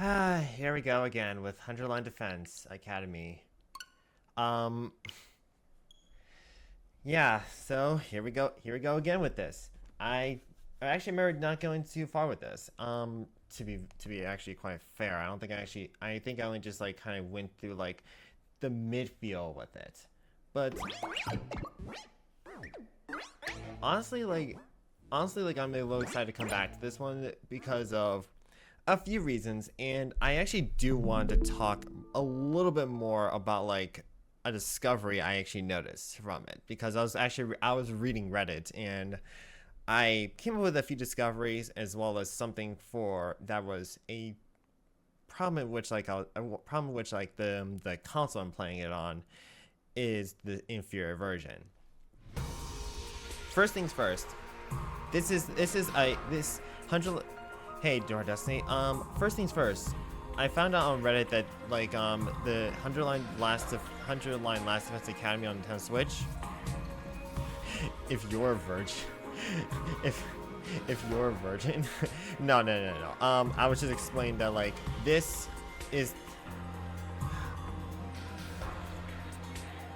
Here we go again with Line Defense Academy. Um, yeah, so here we go again with this. I actually remember not going too far with this. To be actually quite fair, I don't think I think I only just like kind of went through like the midfield with it. But honestly, like I'm a little excited to come back to this one because of a few reasons, and I actually do want to talk a little bit more about like a discovery I actually noticed from it because I was reading Reddit and I came up with a few discoveries as well as something for that was a problem in which the console I'm playing it on is the inferior version. First things first. This 100. Hey, Door Destiny. First things first. I found out on Reddit that like the 100 line Last Defense Academy on Nintendo Switch. If you're a virgin, if you're a virgin, no. I was just explaining that like this is.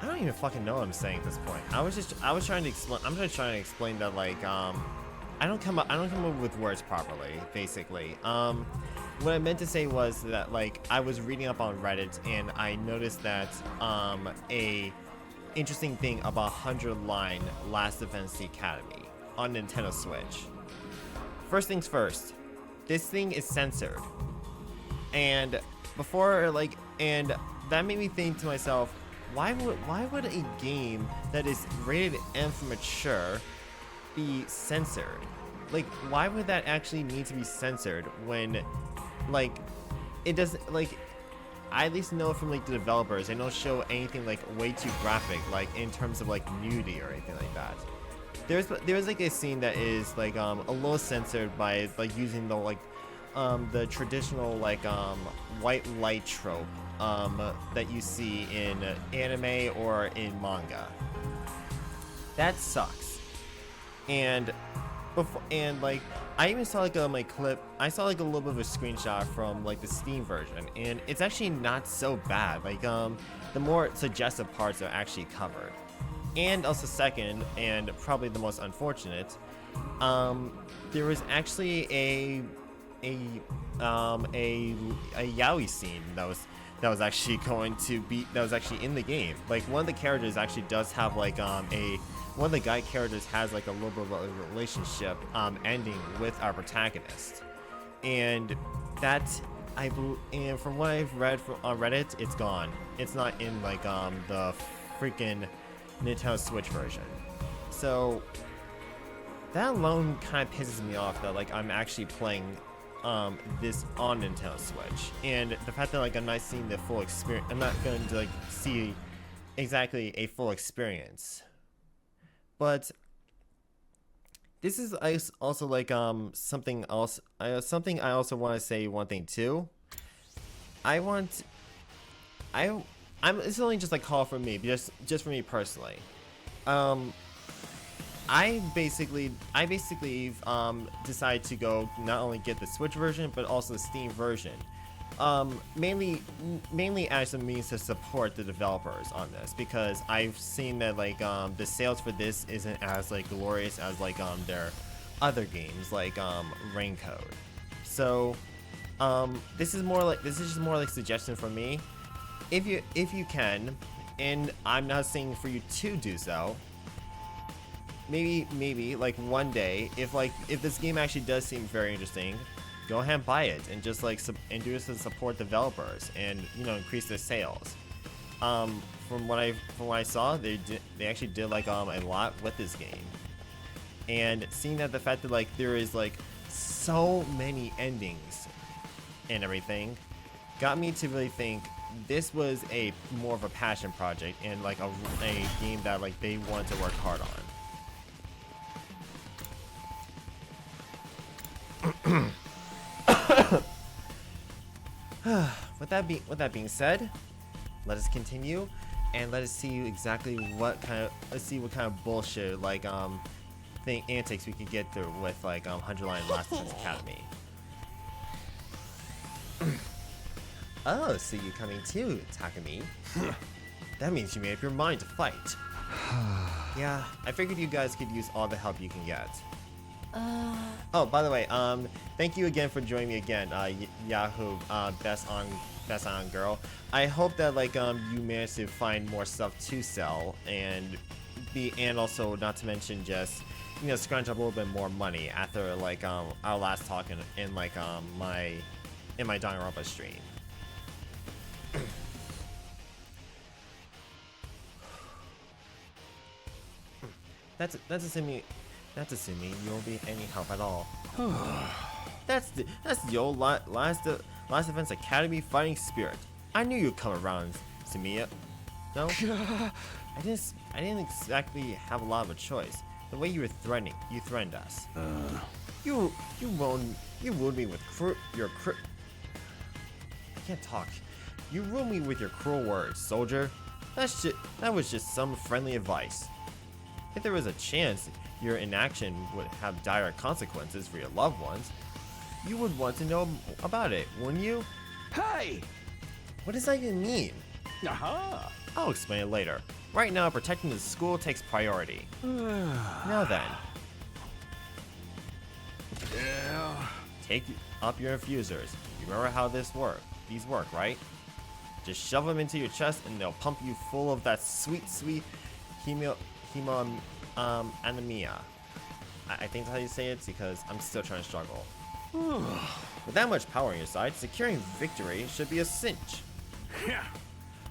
I don't even fucking know what I'm saying at this point. I was trying to explain. I'm just trying to explain that like I don't come up with words properly, basically. What I meant to say was that like I was reading up on Reddit and I noticed that a interesting thing about 100 line Last Defense Academy on Nintendo Switch. First things first, this thing is censored. And and that made me think to myself, why would a game that is rated M for mature be censored? Like, why would that actually need to be censored when, like, it doesn't, like, I at least know from, like, the developers, they don't show anything, like, way too graphic, like, in terms of, like, nudity or anything like that. There's like, a scene that is, like, a little censored by, like, using the, like, the traditional, like, white light trope, that you see in anime or in manga. That sucks. And like I even saw like a clip. I saw like a little bit of a screenshot from like the Steam version, and it's actually not so bad. Like the more suggestive parts are actually covered. And also second, and probably the most unfortunate, there was actually a yaoi scene that was actually in the game. Like one of the characters actually does have like one of the guy characters has like a little bit of a relationship ending with our protagonist, and and from what I've read on Reddit, it's gone. It's not in like the freaking Nintendo Switch version. So that alone kind of pisses me off that like I'm actually playing this on Nintendo Switch, and the fact that like I'm not seeing the full experience. I'm not going to like see exactly a full experience. But this is also like something else. Something I also want to say one thing too. I'm. It's only just like call for me, just for me personally. I basically decided to go not only get the Switch version but also the Steam version. Mainly as a means to support the developers on this, because I've seen that like the sales for this isn't as like glorious as like their other games like Raincode. So this is just more like suggestion from me. If you can, and I'm not saying for you to do so, maybe like one day if this game actually does seem very interesting, go ahead and buy it and just like do this to support developers and increase their sales. From what I saw, they actually did like a lot with this game, and seeing that the fact that like there is like so many endings and everything got me to really think this was a more of a passion project and like a game that like they wanted to work hard on. With that being said, let us continue and let us see exactly what kind of bullshit like antics we can get through with like 100 Line Last Defense Academy. Oh, so you coming too, Takumi? That means you made up your mind to fight. Yeah, I figured you guys could use all the help you can get. Oh, by the way, thank you again for joining me again, Yahoo, best on girl. I hope that like you managed to find more stuff to sell and also not to mention just scrounge up a little bit more money after like our last talk in like my Danganronpa stream. That's assuming you won't be any help at all. That's the old last Defense Academy fighting spirit. I knew you'd come around, Sumiya. No, I didn't exactly have a lot of a choice. The way you threatened us. You ruined me with I can't talk. You ruined me with your cruel words, soldier. That was just some friendly advice. If there was a chance your inaction would have dire consequences for your loved ones, you would want to know about it, wouldn't you? Hey! What does that even mean? Aha! I'll explain it later. Right now, protecting the school takes priority. Now then. Yeah. Take up your infusers. You remember how these work, right? Just shove them into your chest and they'll pump you full of that sweet anemia. I think that's how you say it because I'm still trying to struggle. With that much power on your side, securing victory should be a cinch.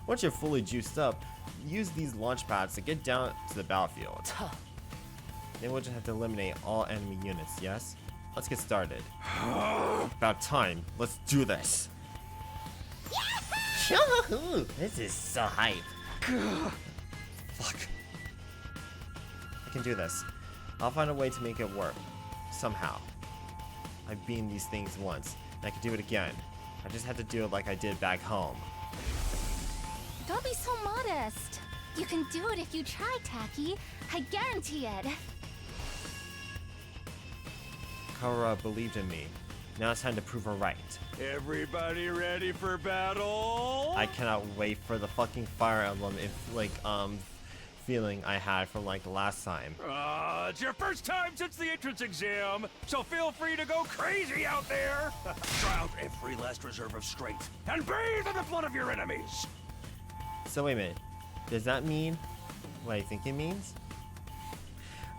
Once you're fully juiced up, use these launch pads to get down to the battlefield. Then we'll just have to eliminate all enemy units, yes? Let's get started. About time. Let's do this. Yahoo! This is so hype. Fuck. I can do this. I'll find a way to make it work. Somehow. I've been these things once, and I can do it again. I just have to do it like I did back home. Don't be so modest. You can do it if you try, Taki. I guarantee it. Kara believed in me. Now it's time to prove her right. Everybody ready for battle? I cannot wait for the fucking Fire Emblem feeling I had from like the last time. It's your first time since the entrance exam, so feel free to go crazy out there. Try out every last reserve of strength and bathe in the blood of your enemies. So wait a minute. Does that mean what I think it means?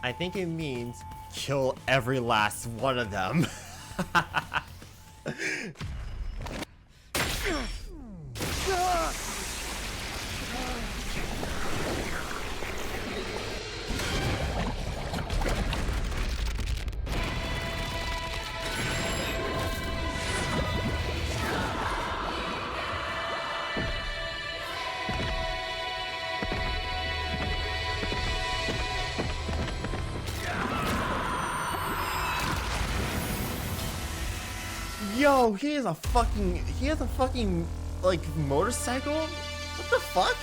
I think it means kill every last one of them. Yo, he has a fucking like motorcycle? What the fuck?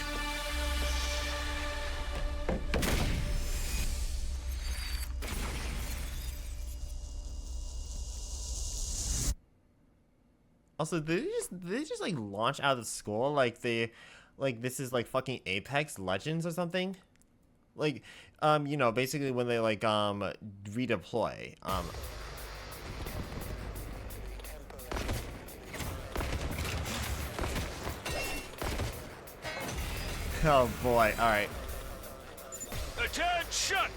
Also, did they just like launch out of the school like this is like fucking Apex Legends or something? Like basically when they like redeploy. Oh boy, alright. Attention!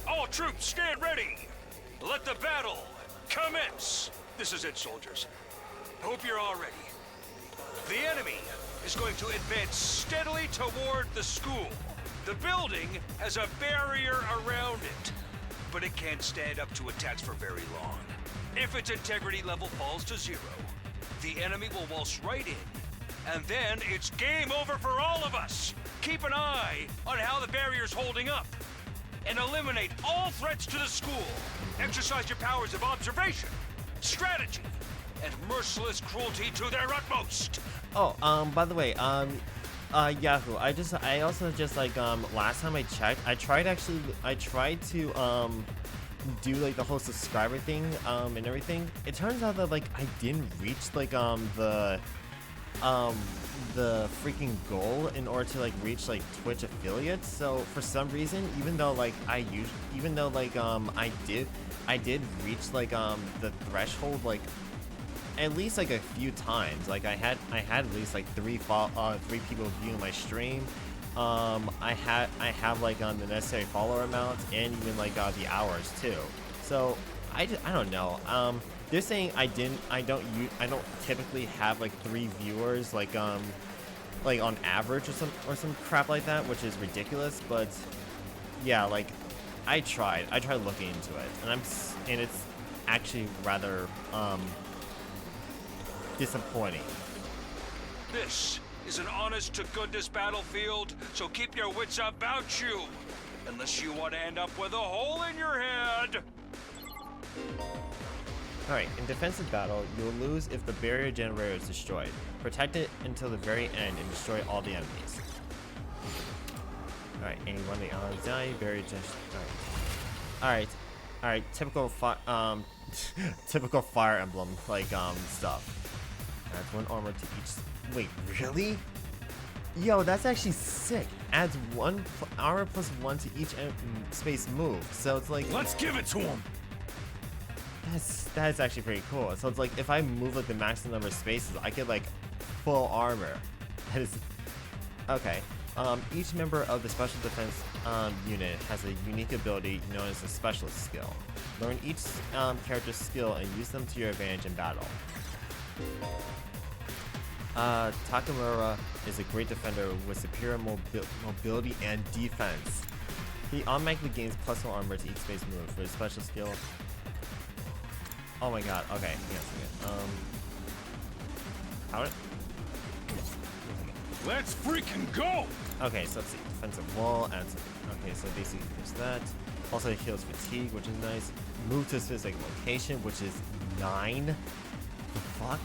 All troops stand ready. Let the battle commence. This is it, soldiers. Hope you're all ready. The enemy is going to advance steadily toward the school. The building has a barrier around it, but it can't stand up to attacks for very long. If its integrity level falls to 0, the enemy will waltz right in. And then it's game over for all of us. Keep an eye on how the barrier's holding up. And eliminate all threats to the school. Exercise your powers of observation, strategy, and merciless cruelty to their utmost. Oh, by the way, Yahoo, I also just like, last time I checked, I tried to, do like the whole subscriber thing, and everything. It turns out that like I didn't reach like, the freaking goal in order to like reach like Twitch affiliates. So for some reason, even though like I did reach like the threshold like at least like a few times. Like I had at least like three people viewing my stream. I have like the necessary follower amounts and even like the hours too. So I don't know. They're saying I don't typically have like 3 viewers like on average or some crap like that, which is ridiculous. But yeah, like I tried looking into it, and it's actually rather disappointing. This is an honest to goodness battlefield, so keep your wits about you. Unless you want to end up with a hole in your head. Alright, in defensive battle, you'll lose if the barrier generator is destroyed. Protect it until the very end and destroy all the enemies. Alright, anyone the odds die, barrier generator. Alright, typical typical Fire Emblem like stuff. Adds 1 armor to each. Wait, really? Yo, that's actually sick. Adds 1 armor plus 1 to each space move. So it's like, Let's give it to him. That's actually pretty cool. So it's like if I move like the maximum number of spaces, I get like full armor. That is okay. Each member of the special defense unit has a unique ability known as a specialist skill. Learn each character's skill and use them to your advantage in battle. Takamura is a great defender with superior mobility and defense. He automatically gains +1 armor to each space move for his special skill. Oh my god, okay, yes, okay. How did... Let's freaking go! Okay, so let's see. Defensive wall, adds... Okay, so basically there's that. Also heals fatigue, which is nice. Move to a specific location, which is 9. The fuck?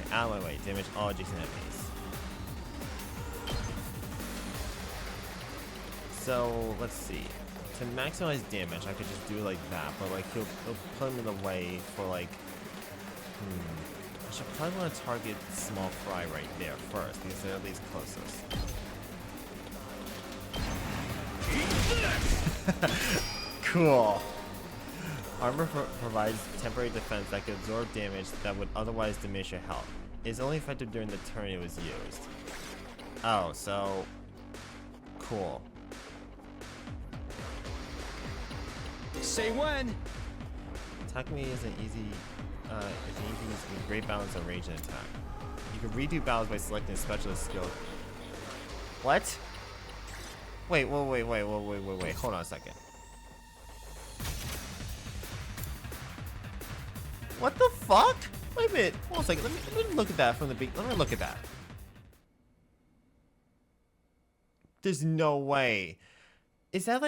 Okay, out of my way. Damage all adjacent enemies. So, let's see. To maximize damage, I could just do like that, but like he'll put him in the way for like... I should probably want to target Small Fry right there first, because they're at least closest. Cool. Armor provides temporary defense that can absorb damage that would otherwise diminish your health. It is only effective during the turn it was used. Oh, so... Cool. Say when. Attacking me is an easy with great balance of range and attack. You can redo battles by selecting a specialist skill. What? Wait, hold on a second. What the fuck? Wait a minute, hold on a second, let me look at that from the beginning. Let me look at that. There's no way. Is that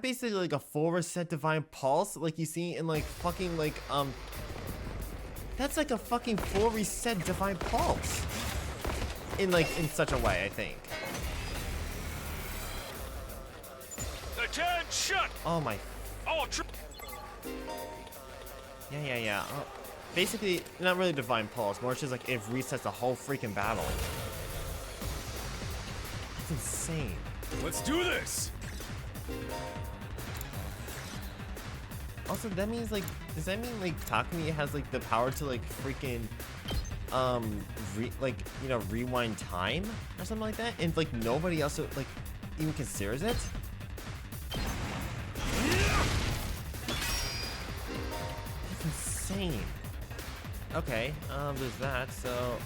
basically like a full reset divine pulse like you see in like fucking like that's like a fucking full reset divine pulse in such a way, I think. Attention! Oh my. All true. Yeah. Basically, not really divine pulse, more just like it resets the whole freaking battle. That's insane. Let's do this. Also, that means like, does that mean like Takumi has like the power to like freaking rewind time or something like that, and like nobody else like even considers it? That's insane. Okay, there's that. So,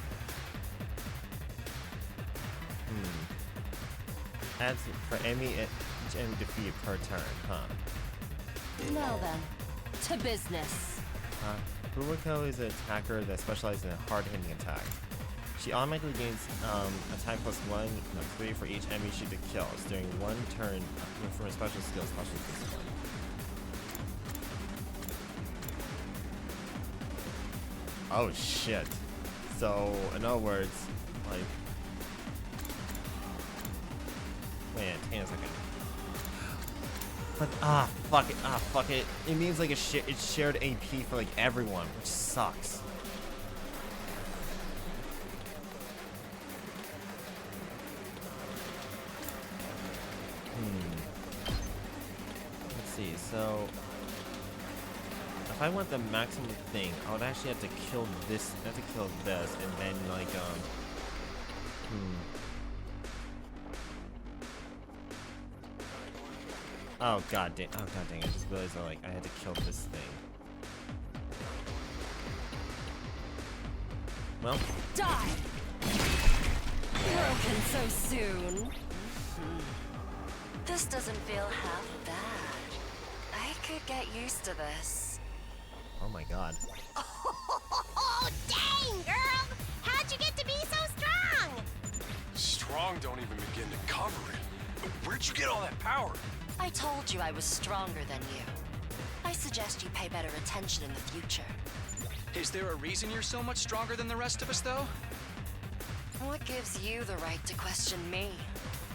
adds for enemy and defeat per turn, huh? Now then, to business. Buriko is an attacker that specializes in hard-hitting attack. She automatically gains attack +3 for each enemy she kills during one turn from a special skill discipline. Oh shit. So, in other words, like... Wait, hang on a second. But, fuck it. It means like it's shared AP for like everyone, which sucks. So if I want the maximum thing, I would actually have to kill this. I have to kill this, and then like Oh god dang! Oh god dang! I just realized I had to kill this thing. Well, Die! Broken so soon. This doesn't feel half bad. I could get used to this. oh my god. Oh, dang, girl! How'd you get to be so strong? Strong don't even begin to cover it. Where'd you get all that power? I told you I was stronger than you. I suggest you pay better attention in the future. Is there a reason you're so much stronger than the rest of us, though? What gives you the right to question me?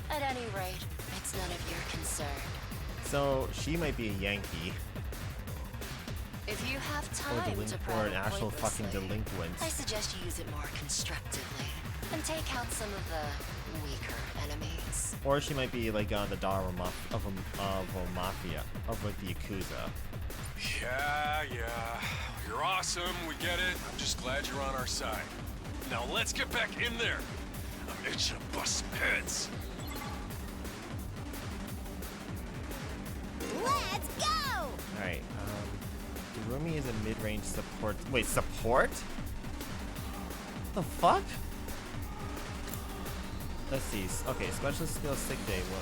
At any rate, it's none of your concern. So she might be a Yankee If you have or, time to or prowl an actual fucking pointlessly, delinquent. I suggest you use it more constructively and take out some of the weaker enemies. Or she might be like the daughter of a mafia, of like the Yakuza. Yeah. You're awesome, we get it. I'm just glad you're on our side. Now let's get back in there. I'm itching to bust some heads. Let's go! Alright, Durumi is a mid-range support. Wait, support? The fuck? Let's see. Okay, special skill sick day will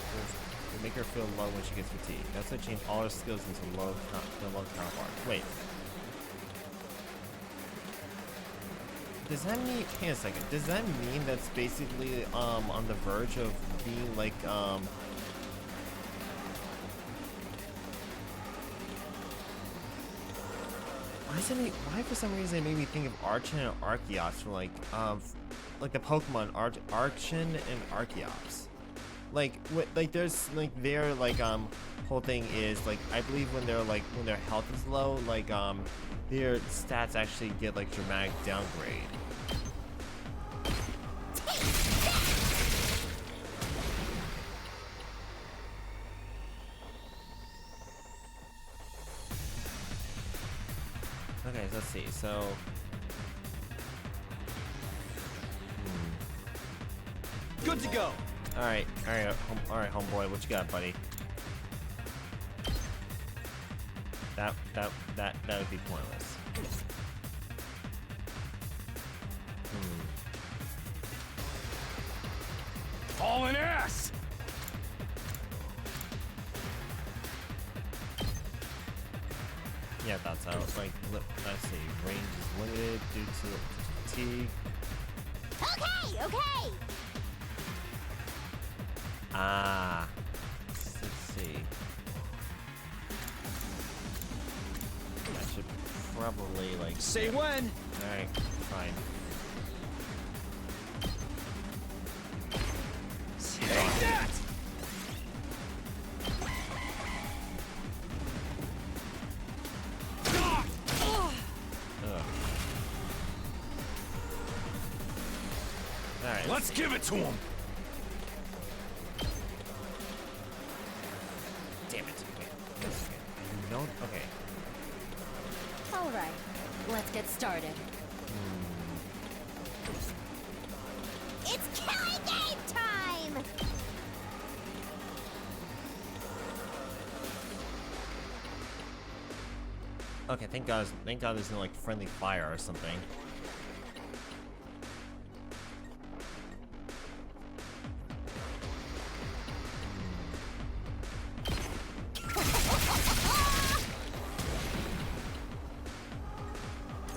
make her feel low when she gets fatigued. That's to change all her skills into low count bar. Wait. Does that mean? Hang on a second. Does that mean that's basically on the verge of being like Why for some reason it made me think of Archon and Archeops from like the Pokemon Archon and Archeops. Like there's like their whole thing is like I believe when their health is low, like their stats actually get like dramatic downgrade. Okay, let's see. So, Good to go. all right, homeboy, what you got, buddy? That would be pointless. Hauling ass. Yeah, that's how. Like, let's see. Range is limited due to fatigue. Okay! Ah. Let's see. I should probably like. Say when. All right, fine. Take that. Alright, Let's give it to him. damn it. Wait, okay. No, okay. Alright, let's get started. It's killing game time! Okay, thank God there's no like friendly fire or something.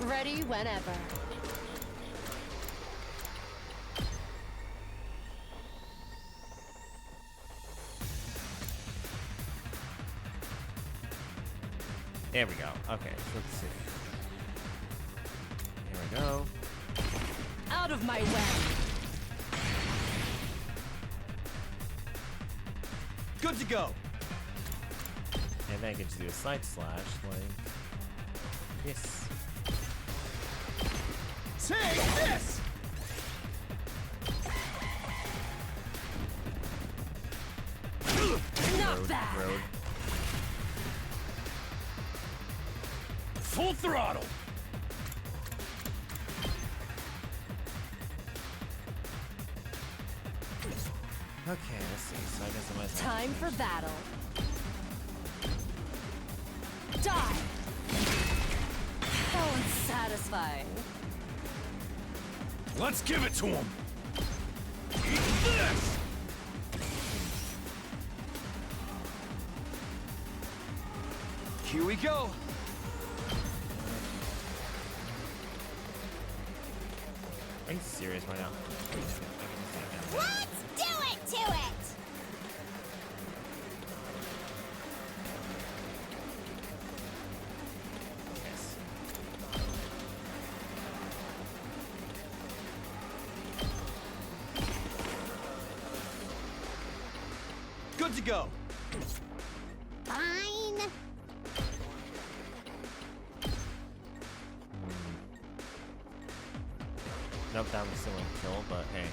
Ready whenever. There we go. Okay, so let's see. Here we go. Out of my way. Good to go. And then I can just do a side slash, like this. Take this. Not bad. Road. Full throttle. Okay, let's see. So I guess I might as well- Time for battle. Die! How unsatisfying. Let's give it to him. Eat this. Here we go. Are you serious right now? Let's do it to it! Yes. Good to go. Fine. Nope, that was still a kill, but hey.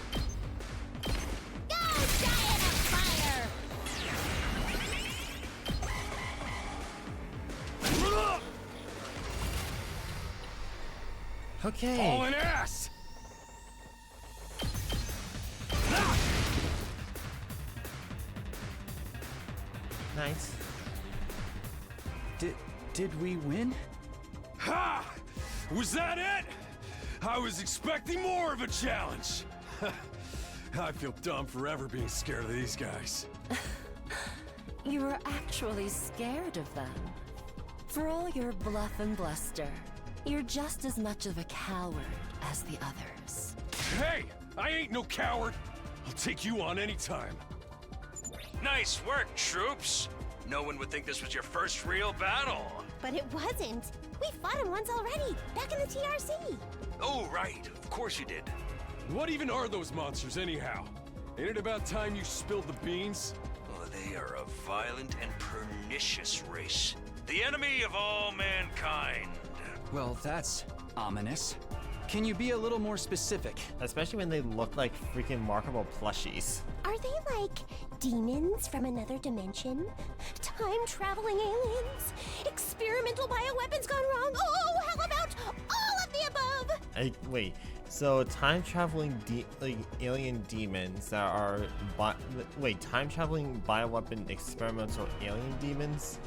Go, Giant of Fire! Okay. Hauling ass. Nice. Did we win? Ha! Was that it? I was expecting more of a challenge. I feel dumb forever being scared of these guys. You were actually scared of them. For all your bluff and bluster, you're just as much of a coward as the others. Hey, I ain't no coward. I'll take you on anytime. Nice work, troops. No one would think this was your first real battle. But it wasn't. We fought him once already, back in the TRC. Oh, right. Of course you did. What even are those monsters anyhow? Ain't it about time you spilled the beans? Oh, they are a violent and pernicious race. The enemy of all mankind. Well, that's ominous. Can you be a little more specific? Especially when they look like freaking markable plushies. Are they like demons from another dimension? Time-traveling aliens? Experimental bioweapons gone wrong? Oh, how about all of the above? Wait, so time-traveling like alien demons that are wait, time-traveling bioweapon experimental alien demons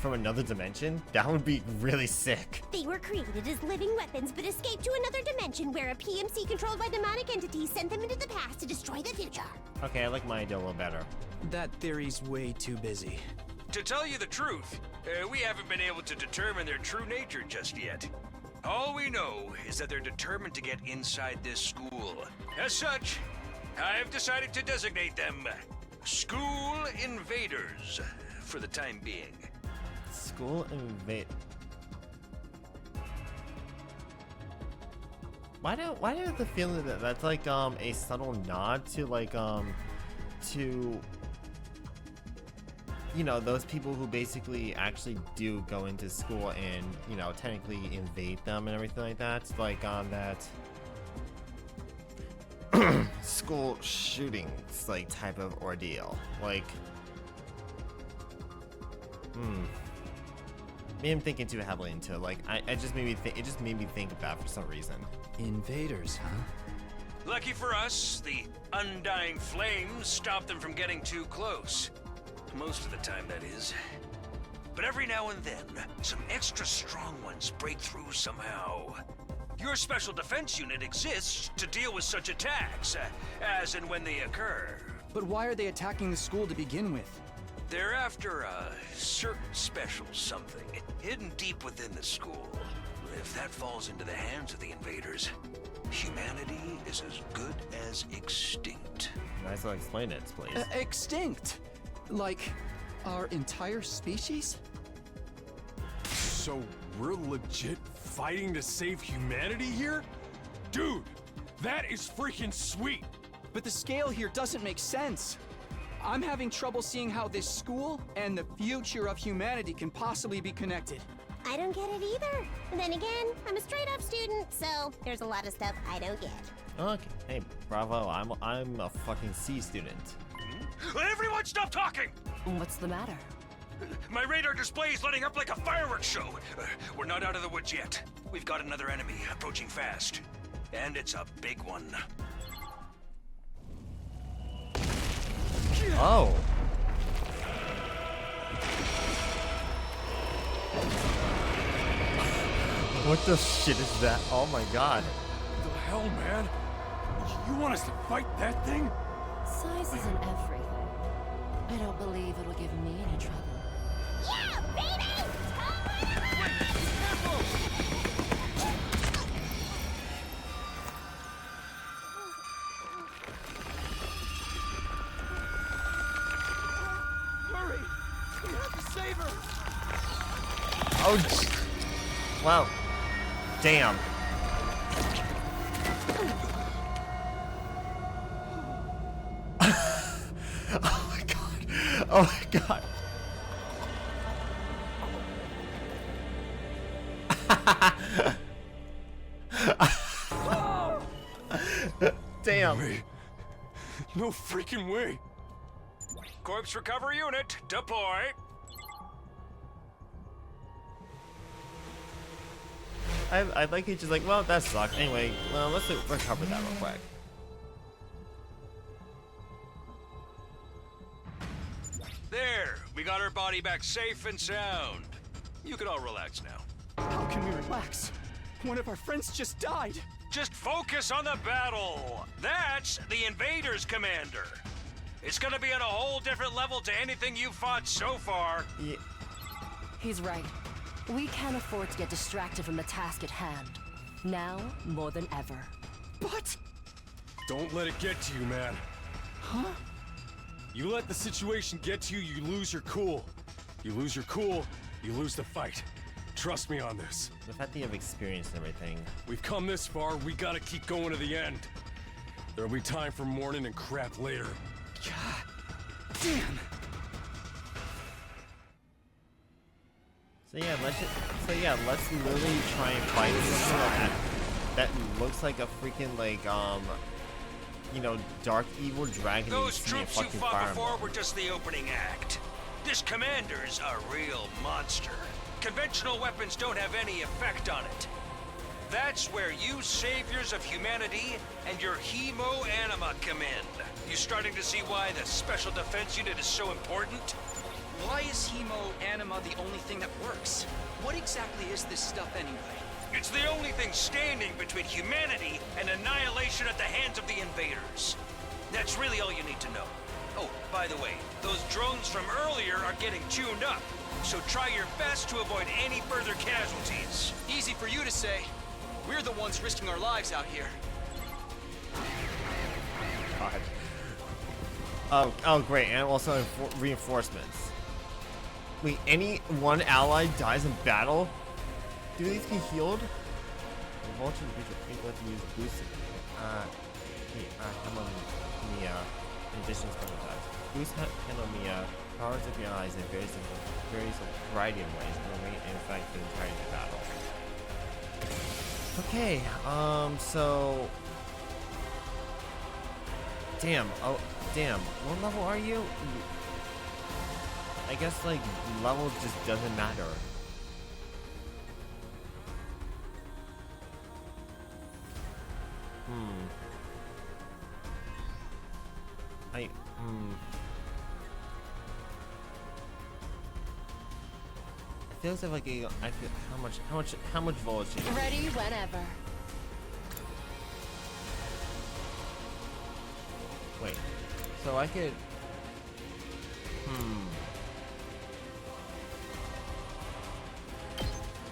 from another dimension? That would be really sick. They were created as living weapons, but escaped to another dimension where a PMC controlled by demonic entities sent them into the past to destroy the future. Okay, I like my idea a little better. That theory's way too busy. To tell you the truth, we haven't been able to determine their true nature just yet. All we know is that they're determined to get inside this school. As such, I've decided to designate them School Invaders for the time being. School invade. Why do I have the feeling that that's like a subtle nod to like to you know those people who basically actually do go into school and you know technically invade them and everything like that, like on that school shootings like type of ordeal, like maybe I'm thinking too heavily into it. Like I just made me think. It just made me think of that for some reason. Invaders, huh? Lucky for us, the undying flames stop them from getting too close. Most of the time, that is. But every now and then, some extra strong ones break through somehow. Your special defense unit exists to deal with such attacks, as and when they occur. But why are they attacking the school to begin with? They're after a certain special something hidden deep within the school. If that falls into the hands of the invaders, humanity is as good as extinct. Nice to explain it, please. Extinct? Like, our entire species? So we're legit fighting to save humanity here? Dude, that is freaking sweet. But the scale here doesn't make sense. I'm having trouble seeing how this school and the future of humanity can possibly be connected. I don't get it either. And then again, I'm a straight-up student, so there's a lot of stuff I don't get. Okay, hey, bravo! I'm a fucking C student. Everyone stop talking! What's the matter? My radar display is lighting up like a fireworks show. We're not out of the woods yet. We've got another enemy approaching fast. And it's a big one. Oh. What the shit is that? Oh my god. What the hell, man? You want us to fight that thing? Size isn't everything. I don't believe it'll give me any trouble. Yeah, baby! Hurry! We have to save her! Oh, wow. Damn. Oh my god. Oh my god. Damn. Wait. No freaking way. Corpse recovery unit, deploy. I like it just like, well, that sucked. Anyway, let's recover that real quick. There, we got her body back safe and sound. You can all relax now. How can we relax? One of our friends just died. Just focus on the battle. That's the invaders, Commander. It's gonna be at a whole different level to anything you've fought so far. Yeah. He's right. We can't afford to get distracted from the task at hand. Now, more than ever. But... Don't let it get to you, man. Huh? You let the situation get to you, you lose your cool. You lose your cool, you lose the fight. Trust me on this. The fact that you have experience and everything. We've come this far, we gotta keep going to the end. There'll be time for mourning and crap later. God damn. Let's literally try and fight something that looks like a freaking like you know, dark evil dragon. Those you see in troops you fucking fought Fire before Emblem. were just the opening act. This commander's a real monster. Conventional weapons don't have any effect on it. That's where you saviors of humanity and your hemo anima come in. You starting to see why the special defense unit is so important? Why is hemo anima the only thing that works? What exactly is this stuff anyway? It's the only thing standing between humanity and annihilation at the hands of the invaders. That's really all you need to know. Oh, by the way, those drones from earlier are getting tuned up, so try your best to avoid any further casualties. Easy for you to say. We're the ones risking our lives out here. God. Oh, great, and also reinforcements. Wait, any one ally dies in battle? Do these get healed? Vulture able to use boost. Hemonia. In addition to special attacks. Boost Hemonia powers of your allies in various variety of ways and remain in effect the entirety of the battle. Okay, so damn, what level are you? I guess like level just doesn't matter. It feels like I feel how much voltage? Ready whenever. Wait, so I could.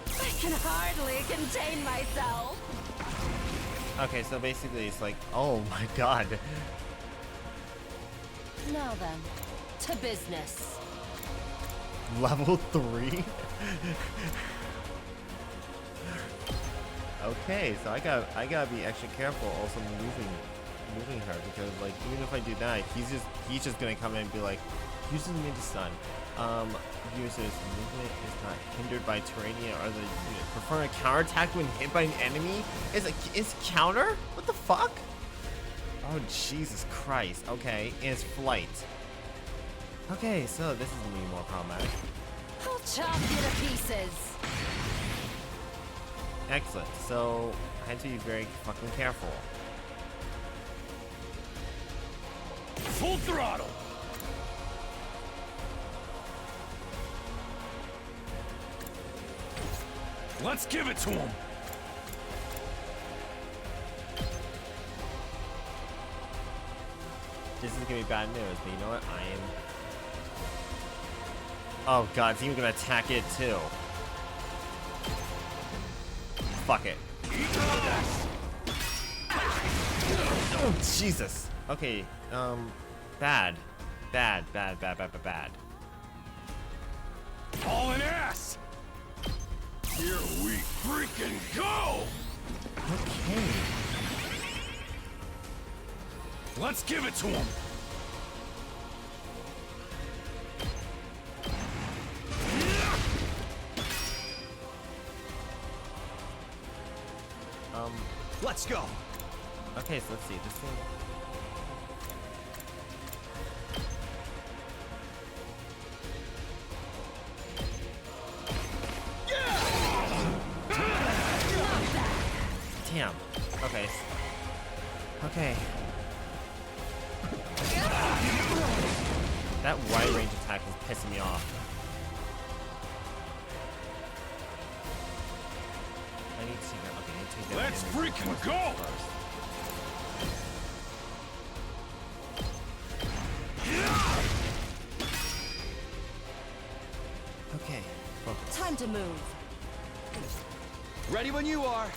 I can hardly contain myself. Okay, so basically it's like, oh my god. Now then, to business. Level 3? Okay, so I gotta be extra careful also moving her, because like even if I do that, he's just gonna come in and be like, uses Ninja Stun. User's movement is not hindered by terrain or other unit. Perform a counterattack when hit by an enemy? Is counter? What the fuck? Oh Jesus Christ. Okay, and it's flight. Okay, so this is gonna be more problematic. I'll chop you to pieces. Excellent. So I had to be very fucking careful. Full throttle! Let's give it to him! This is gonna be bad news, but you know what? I am. Oh god, it's even gonna attack it too. Fuck it. Oh Jesus. Okay. Bad. Bad. Hauling ass! Here we freaking go! Okay. Let's give it to him! Let's go. Okay, so let's see. This thing. Damn. Okay. Okay. That wide range attack is pissing me off. I need to take that. Okay, I need to take that. Let's damage freaking first. go! Okay. Focus. Time to move. Ready when you are.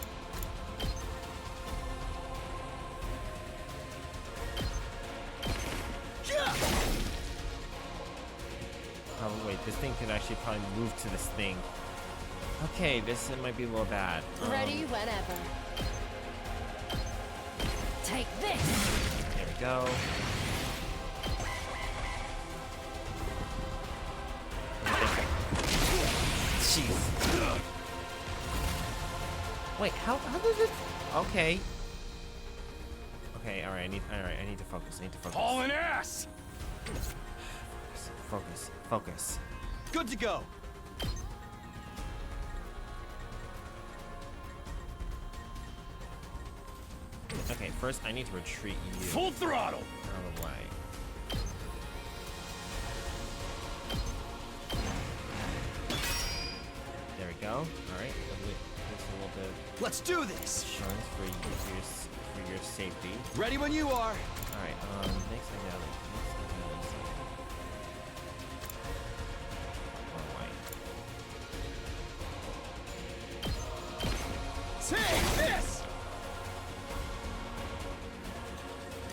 Oh wait, this thing could actually probably move to this thing. Okay, this might be a little bad. Ready whenever. Take this. There we go. Jeez. Wait, how does it? Okay. Okay, all right. I need to focus. I need to focus. Hauling ass! Focus. Good to go. Okay, first I need to retreat you Full throttle! out of the way. There we go. All right, just a little bit Let's do this. of insurance for your safety. Ready when you are. All right. Next I gotta. Take this.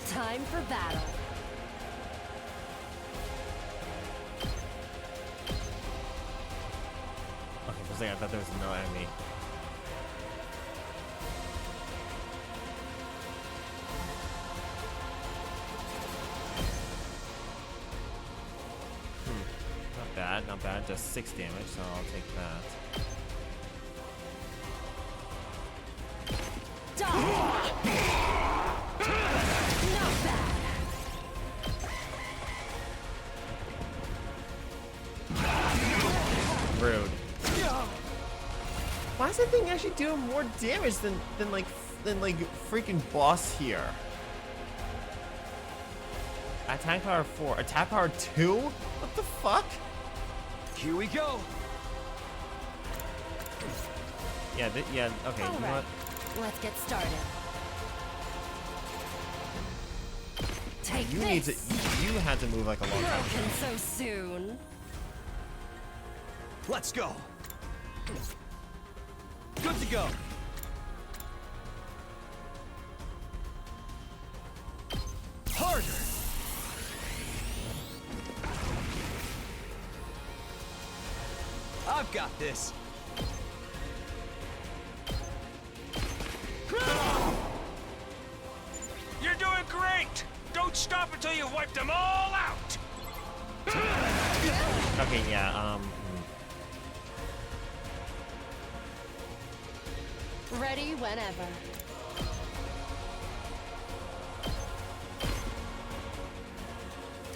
Time for battle. Okay, for a second I thought there was no enemy. Not bad, just 6 damage, so I'll take that. Not bad. Rude. Why is that thing actually doing more damage than like freaking boss here? Attack power 4, attack power 2? What the fuck? Here we go. Yeah, yeah, okay, All you know right. what? Let's get started. Take You this. need to, you had to move like a long time ago. Broken so soon. Let's go. Good to go. Harder. I've got this. You're doing great! Don't stop until you've wiped them all out! Okay, yeah, Ready whenever.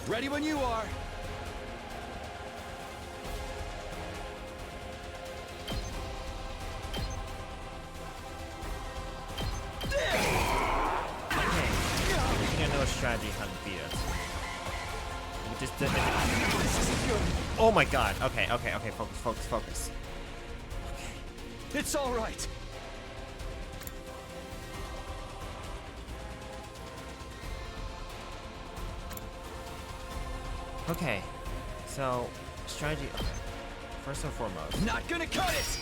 Ready when you are. strategy how to beat it. We just did it. Oh my god. Okay. Focus. It's all right. Okay. So, strategy. Okay. First and foremost. Not gonna cut it.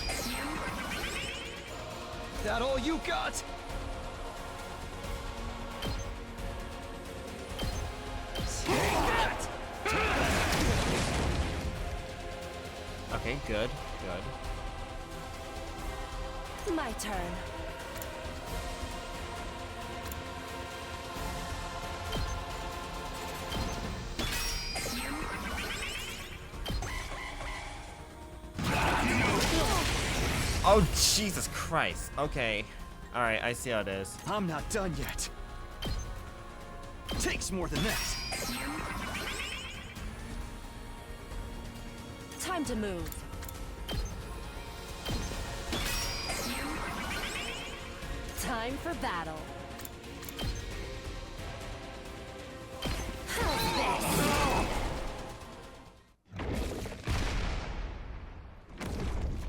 That all you got? Take that! Okay, good. My turn. Oh, Jesus Christ. Okay. Alright, I see how it is. I'm not done yet. Takes more than that. Time to move. Time for battle. How's this?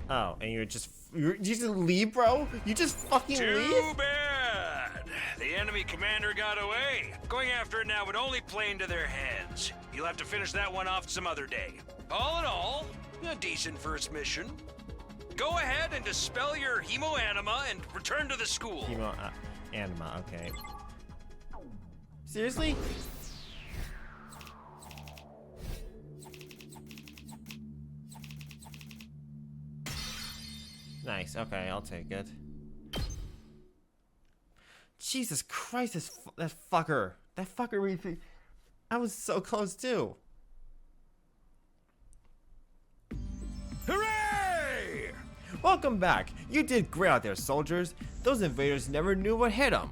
Oh, and you just leave, bro? You just fucking Too leave? bad. The enemy commander got away. Going after it now would only play into their hands. You'll have to finish that one off some other day. All in all, a decent first mission. Go ahead and dispel your hemo-anima and return to the school. Anima, okay. Seriously? Nice, okay, I'll take it. Jesus Christ, that fucker. That fucker really... I was so close too. Hooray! Welcome back. You did great out there, soldiers. Those invaders never knew what hit them.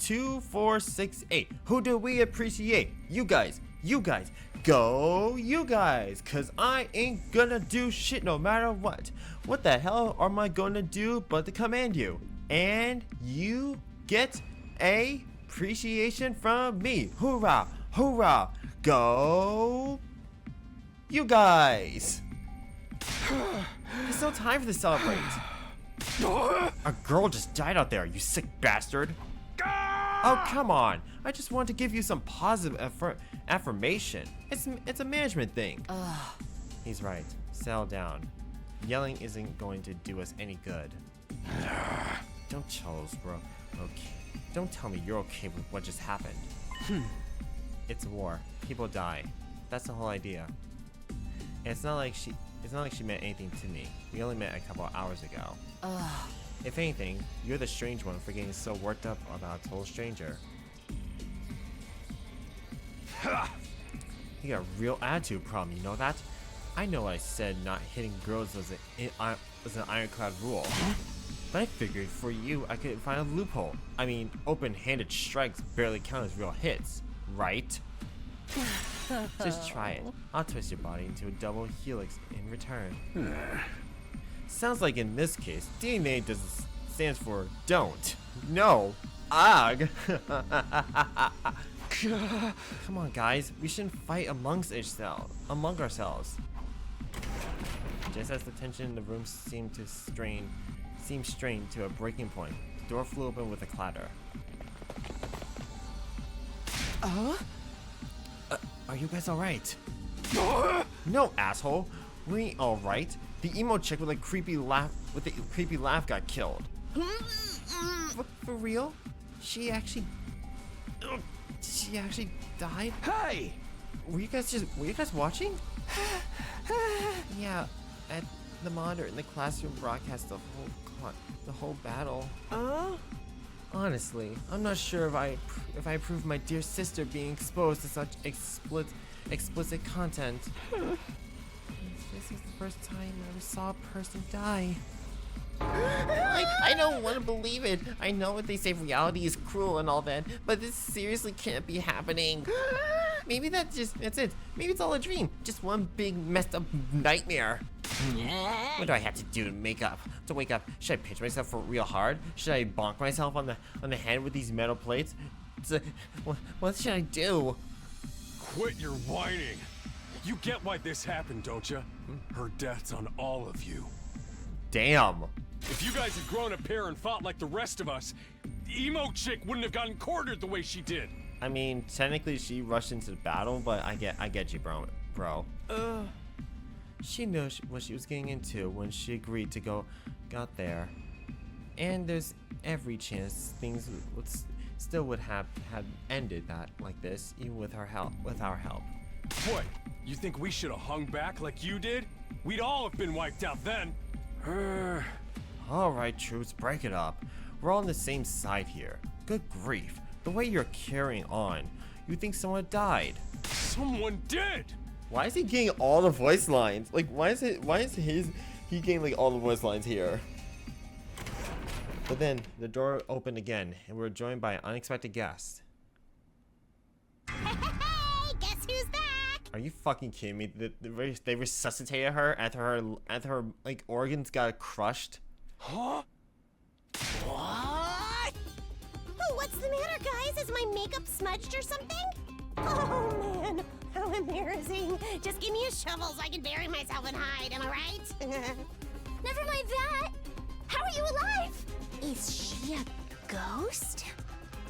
2, 4, 6, 8. Who do we appreciate? You guys. Go, you guys. Cause I ain't gonna do shit no matter what. What the hell am I gonna do but to command you? And you get a appreciation from me. Hoorah, hoorah. Go, you guys. There's no time for this to celebrate. A girl just died out there, you sick bastard. Oh, come on. I just want to give you some positive affirmation. It's a management thing. He's right. Settle down. Yelling isn't going to do us any good. Don't chill, bro. Okay. Don't tell me you're okay with what just happened. It's war. People die. That's the whole idea. And it's not like she meant anything to me. We only met a couple of hours ago. If anything, you're the strange one for getting so worked up about a total stranger. You got a real attitude problem, you know that? I know I said not hitting girls was an ironclad rule. But I figured for you I could find a loophole. I mean, open-handed strikes barely count as real hits, right? Just try it. I'll twist your body into a double helix in return. Sounds like in this case, DNA stands for don't. No. Ag. Come on, guys. We shouldn't fight among ourselves. Just as the tension in the room seemed strained to a breaking point, the door flew open with a clatter. Are you guys alright? No, asshole. We ain't alright. The emo chick with the creepy laugh got killed. For real? She actually died? Hey! Were you guys watching? Yeah, at the monitor in the classroom broadcast the whole battle. Honestly, I'm not sure if I approve my dear sister being exposed to such explicit content. This is the first time I ever saw a person die. I don't want to believe it. I know what they say, reality is cruel and all that, but this seriously can't be happening. Maybe that's it. Maybe it's all a dream. Just one big messed up nightmare. What do I have to do to wake up? Should I pinch myself for real hard? Should I bonk myself on the head with these metal plates? What should I do? Quit your whining. You get why this happened, don't you? Her death's on all of you. Damn. If you guys had grown a pair and fought like the rest of us, emo chick wouldn't have gotten cornered the way she did. I mean, technically she rushed into the battle, but I get you, bro. She knows what she was getting into when she agreed to got there. And there's every chance things would have ended that like this, even with our help. What? You think we should have hung back like you did? We'd all have been wiped out then. Alright, troops, break it up. We're all on the same side here. Good grief. The way you're carrying on, you think someone died. Someone did! Why is he getting all the voice lines? Like, why is he getting like all the voice lines here? But then the door opened again, and we were joined by an unexpected guest. Hey, guess who's back? Are you fucking kidding me? They resuscitated her after her like organs got crushed. Huh? What? Oh, what's the matter, guys? Is my makeup smudged or something? Oh man, how embarrassing. Just give me a shovel so I can bury myself and hide, am I right? Never mind that. How are you alive? Is she a ghost?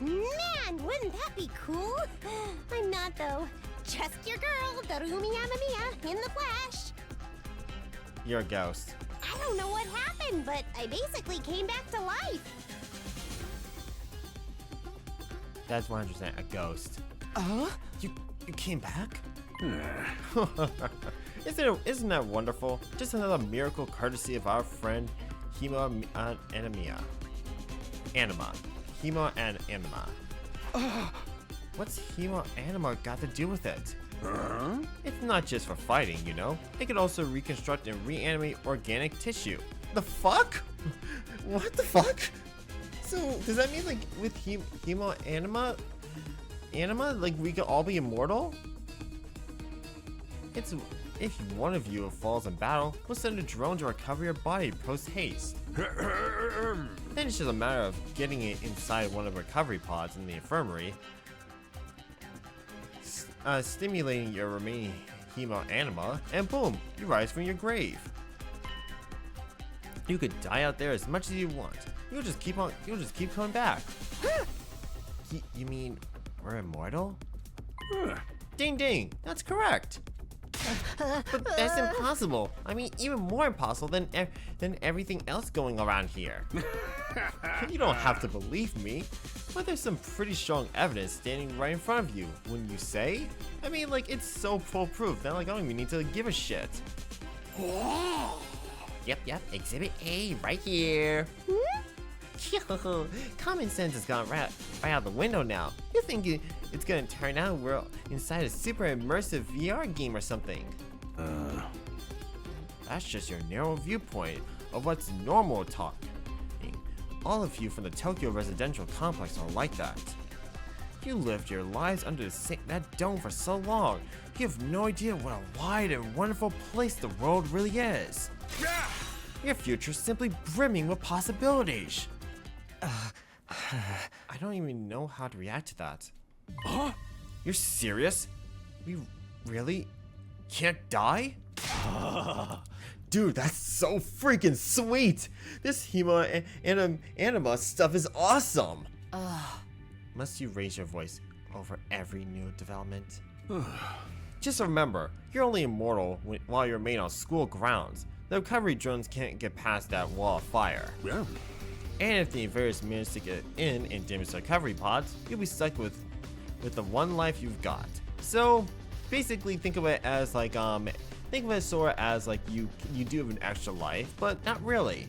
Man, wouldn't that be cool? I'm not, though. Just your girl, Darumi Yamamiya, in the flesh. You're a ghost. I don't know what happened, but I basically came back to life. That's 100% a ghost. You came back? Isn't that wonderful? Just another miracle courtesy of our friend Hemo Anima. What's Hemo Anima got to do with it? It's not just for fighting, you know. It could also reconstruct and reanimate organic tissue. The fuck? What the fuck? So does that mean like with Hemo Anima, like we could all be immortal? If one of you falls in battle, we'll send a drone to recover your body post haste. Then it's just a matter of getting it inside one of the recovery pods in the infirmary, stimulating your remaining Hemo Anima, and boom, you rise from your grave. You could die out there as much as you want. You'll just keep coming back. You mean we're immortal? Ding ding, that's correct. But that's impossible. I mean, even more impossible than everything else going around here. You don't have to believe me, but there's some pretty strong evidence standing right in front of you. When you say, I mean, like it's so foolproof that like I don't even need to give a shit. Yep, Exhibit A right here. Common sense has gone right out the window now. You think it's gonna turn out we're inside a super immersive VR game or something? That's just your narrow viewpoint of what's normal talking. All of you from the Tokyo residential complex are like that. You lived your lives under that dome for so long, you have no idea what a wide and wonderful place the world really is. Your future's simply brimming with possibilities. I don't even know how to react to that. Huh? You're serious? We really can't die? Dude, that's so freaking sweet! This Hemo Anima stuff is awesome! Must you raise your voice over every new development? Just remember, you're only immortal while you remain on school grounds. The recovery drones can't get past that wall of fire. Yeah. And if the invaders manage to get in and damage the recovery pods, you'll be stuck with the one life you've got. So basically think of it as like think of it sort of as like you do have an extra life, but not really.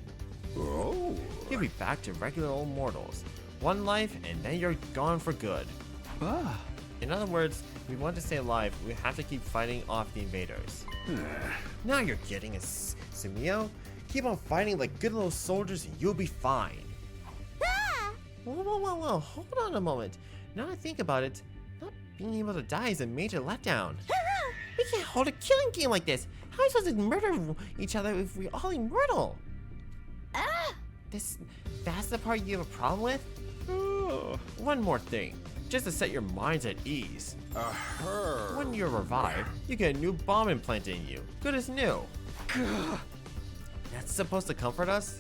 Oh. You'll be back to regular old mortals. One life and then you're gone for good. In other words, if we want to stay alive, we have to keep fighting off the invaders. Now you're getting it, Sumio. Keep on fighting like good little soldiers and you'll be fine. Whoa, hold on a moment. Now I think about it, not being able to die is a major letdown. We can't hold a killing game like this. How are we supposed to murder each other if we're all immortal? That's the part you have a problem with? One more thing. just to set your minds at ease. Her. When you're revived, you get a new bomb implanted in you. Good as new. That's supposed to comfort us?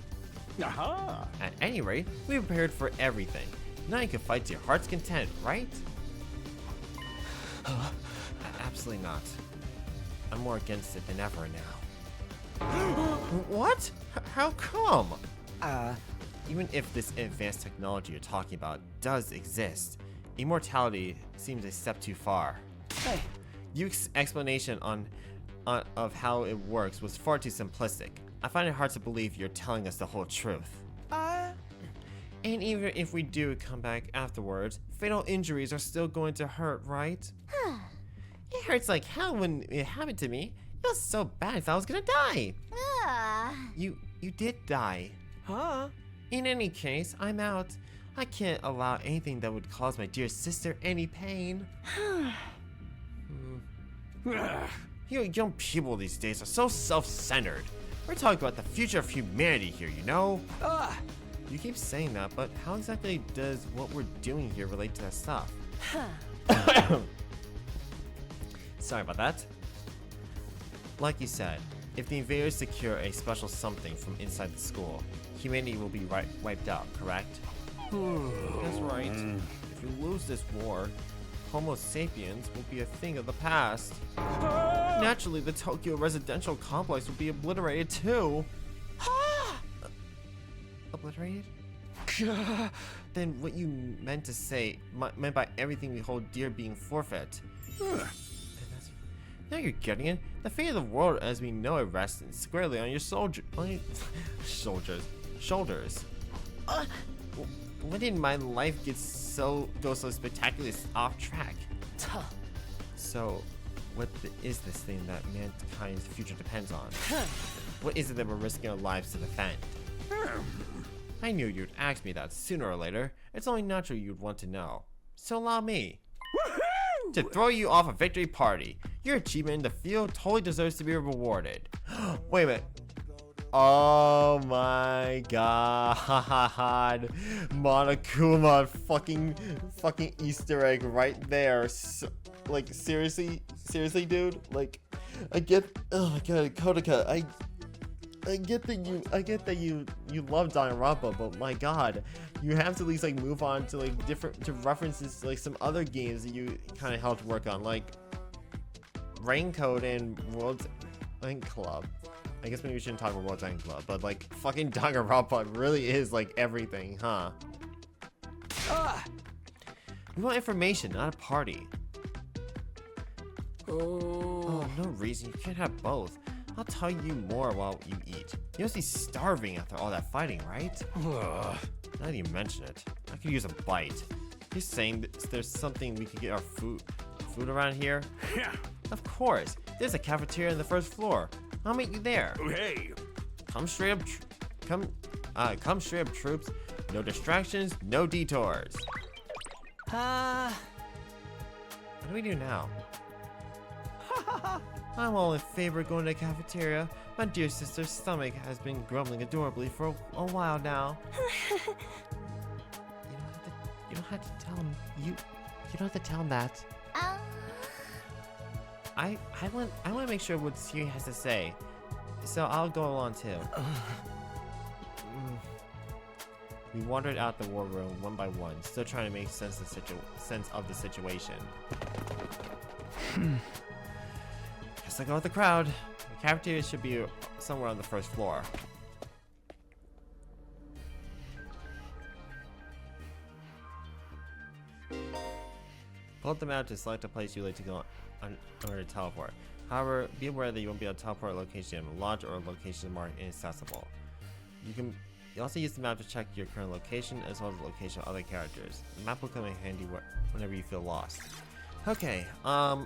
Aha. At any rate, we prepared for everything. Now you can fight to your heart's content, right? Absolutely not. I'm more against it than ever now. What? How come? Even if this advanced technology you're talking about does exist, immortality seems a step too far. Hey, Yuke's explanation of how it works was far too simplistic. I find it hard to believe you're telling us the whole truth. And even if we do come back afterwards, fatal injuries are still going to hurt, right? It hurts like hell when it happened to me. It was so bad I thought I was gonna die. You did die. huh? In any case, I'm out. I can't allow anything that would cause my dear sister any pain. You young people these days are so self-centered. We're talking about the future of humanity here, you know? You keep saying that, but how exactly does what we're doing here relate to that stuff? Sorry about that. Like you said, if the invaders secure a special something from inside the school, humanity will be wiped out, correct? That's right. If we lose this war, Homo sapiens will be a thing of the past. Naturally, the Tokyo residential complex will be obliterated too. Obliterated? Then what you meant to say meant by everything we hold dear being forfeit. Now you're getting it. The fate of the world as we know it rests squarely on your shoulders. When did my life go so spectacularly off track? So, what is this thing that mankind's future depends on? What is it that we're risking our lives to defend? I knew you'd ask me that sooner or later. It's only natural you'd want to know. So allow me to throw you off a victory party. Your achievement in the field totally deserves to be rewarded. Wait a minute. Oh my god. Monokuma fucking Easter egg right there. Like seriously, dude? Like I get, oh my god, Kodaka, I get that you love Danganronpa, but my god, you have to at least like move on to like to references to like some other games that you kind of helped work on, like Raincoat and World's End Club. I guess maybe we shouldn't talk about World's End Club, but like fucking Danganronpa really is like everything, huh? We want information, not a party. Oh, no reason. You can't have both. I'll tell you more while you eat. You must be starving after all that fighting, right? Now that you mention it, I could use a bite. You're saying that there's something we could get our food around here? Yeah. Of course. There's a cafeteria on the first floor. I'll meet you there. Hey. Come straight up, come straight up, troops. No distractions, no detours. What do we do now? I'm all in favor of going to the cafeteria. My dear sister's stomach has been grumbling adorably for a while now. You don't have to tell him. You don't have to tell him that. I want to make sure what Siri has to say, so I'll go along too. We wandered out the war room one by one, still trying to make sense of the situation. Guess I'll go with the crowd. The cafeteria should be somewhere on the first floor. Pull up the map to select a place you'd like to go in order to teleport. However, be aware that you won't be able to teleport a location lodge or a location marked inaccessible. You also use the map to check your current location as well as the location of other characters. The map will come in handy whenever you feel lost. Okay, I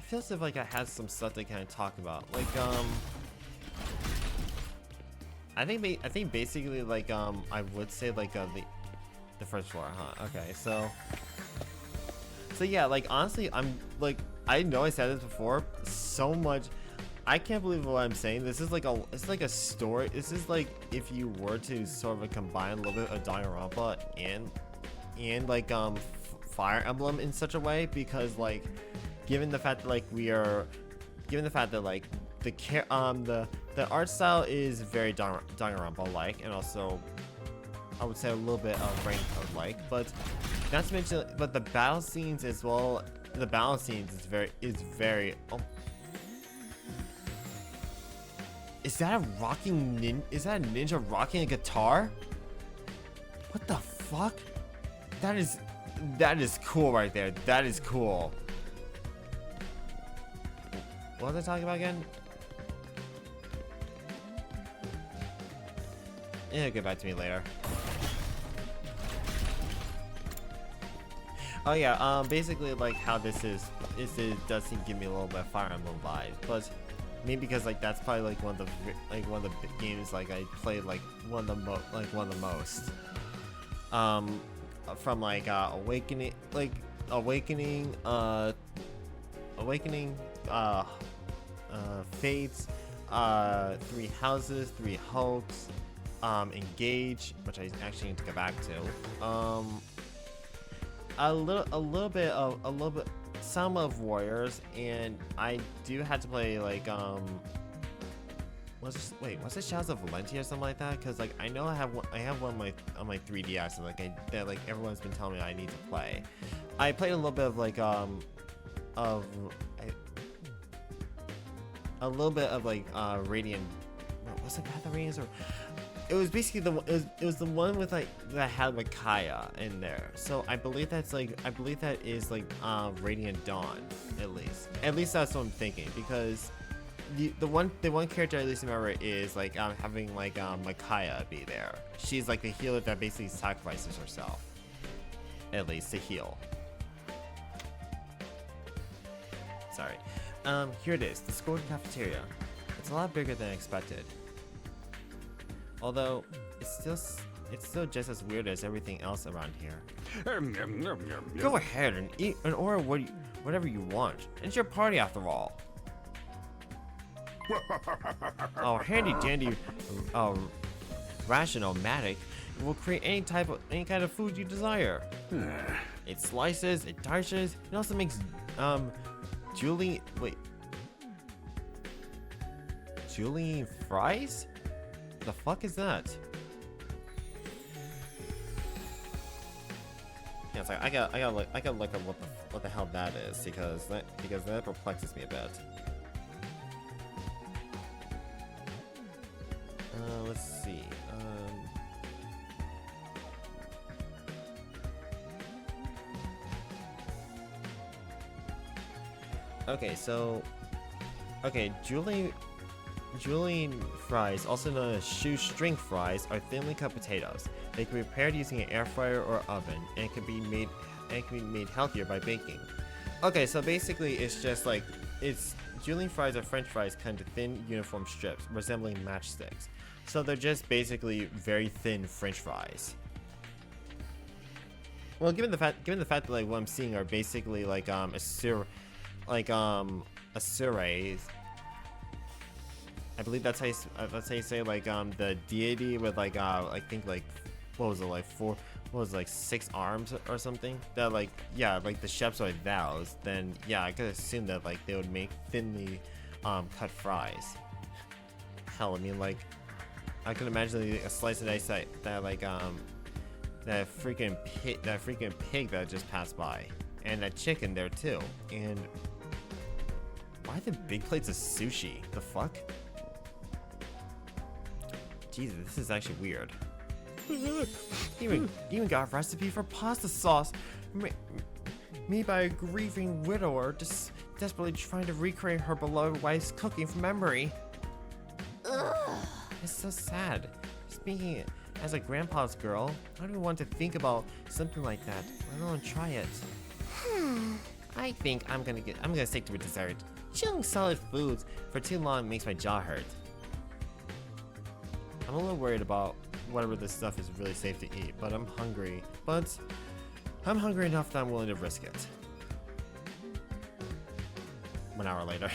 feel as if like I had some stuff to kind of talk about. Like, I think basically like I would say like the first floor, huh? Okay, so yeah, like honestly, I'm like, I know I said this before so much. I can't believe what I'm saying. This is like it's like a story. This is like if you were to sort of combine a little bit of Danganronpa and and like Fire Emblem in such a way, because like given the fact that like the art style is very Danganronpa like, and also I would say a little bit of Raincoat like, but not to mention, but the battle scenes as well. The battle scenes is very. Oh. Is that a Is that a ninja rocking a guitar? What the fuck? That is cool right there. That is cool. What was I talking about again? It'll get back to me later. Oh yeah, basically like how this does give me a little bit of Fire Emblem vibes, but maybe because like that's probably like one of the games like I played like one of the most. From like Awakening, Fates, Three Houses, Three Hopes, Engage, which I actually need to go back to. Some of Warriors, and I do have to play like was it Shadows of Valentia or something like that? Because like I know I have one on my 3DS, and that everyone's been telling me I need to play. I played a little bit of like Radiant. Was it Path of Radiance, or it was basically it was the one with like that had Micaiah in there. So I believe that is Radiant Dawn, at least that's what I'm thinking, because the one character I at least remember is like having like Micaiah be there. She's like the healer that basically sacrifices herself, at least to heal. Sorry. Here it is, the Scorpion Cafeteria. It's a lot bigger than I expected. Although it's still just as weird as everything else around here. Go ahead and eat and order whatever you want. It's your party after all. Oh, handy dandy Ration-O-Matic will create any kind of food you desire. It slices, it dashes, it also makes julienne fries? The fuck is that? Yeah, it's like I gotta look at what the hell that is, because that perplexes me a bit. Let's see. Okay, so julienne fries, also known as shoestring fries, are thinly cut potatoes. They can be prepared using an air fryer or oven, and can be made healthier by baking. Okay, so basically it's just like julienne fries are French fries cut into thin, uniform strips resembling matchsticks. So they're just basically very thin French fries. Well, given the fact that like what I'm seeing are basically like a surrey. I believe that's how you say like the deity with like I think like what was it, like 6 arms or something, that like the chefs are like those, then yeah, I could assume that like they would make thinly cut fries. Hell, I mean, like I can imagine a slice of ice that freaking pig that just passed by, and that chicken there too. And why the big plates of sushi? The fuck? Jesus, this is actually weird. Even got a recipe for pasta sauce made by a grieving widower just desperately trying to recreate her beloved wife's cooking from memory. Ugh. It's so sad. Speaking as a grandpa's girl, I don't even want to think about something like that. I don't want to try it. I think I'm gonna stick to a dessert. Chewing solid foods for too long makes my jaw hurt. I'm a little worried about whatever this stuff is really safe to eat, but I'm hungry. But I'm hungry enough that I'm willing to risk it. 1 hour later.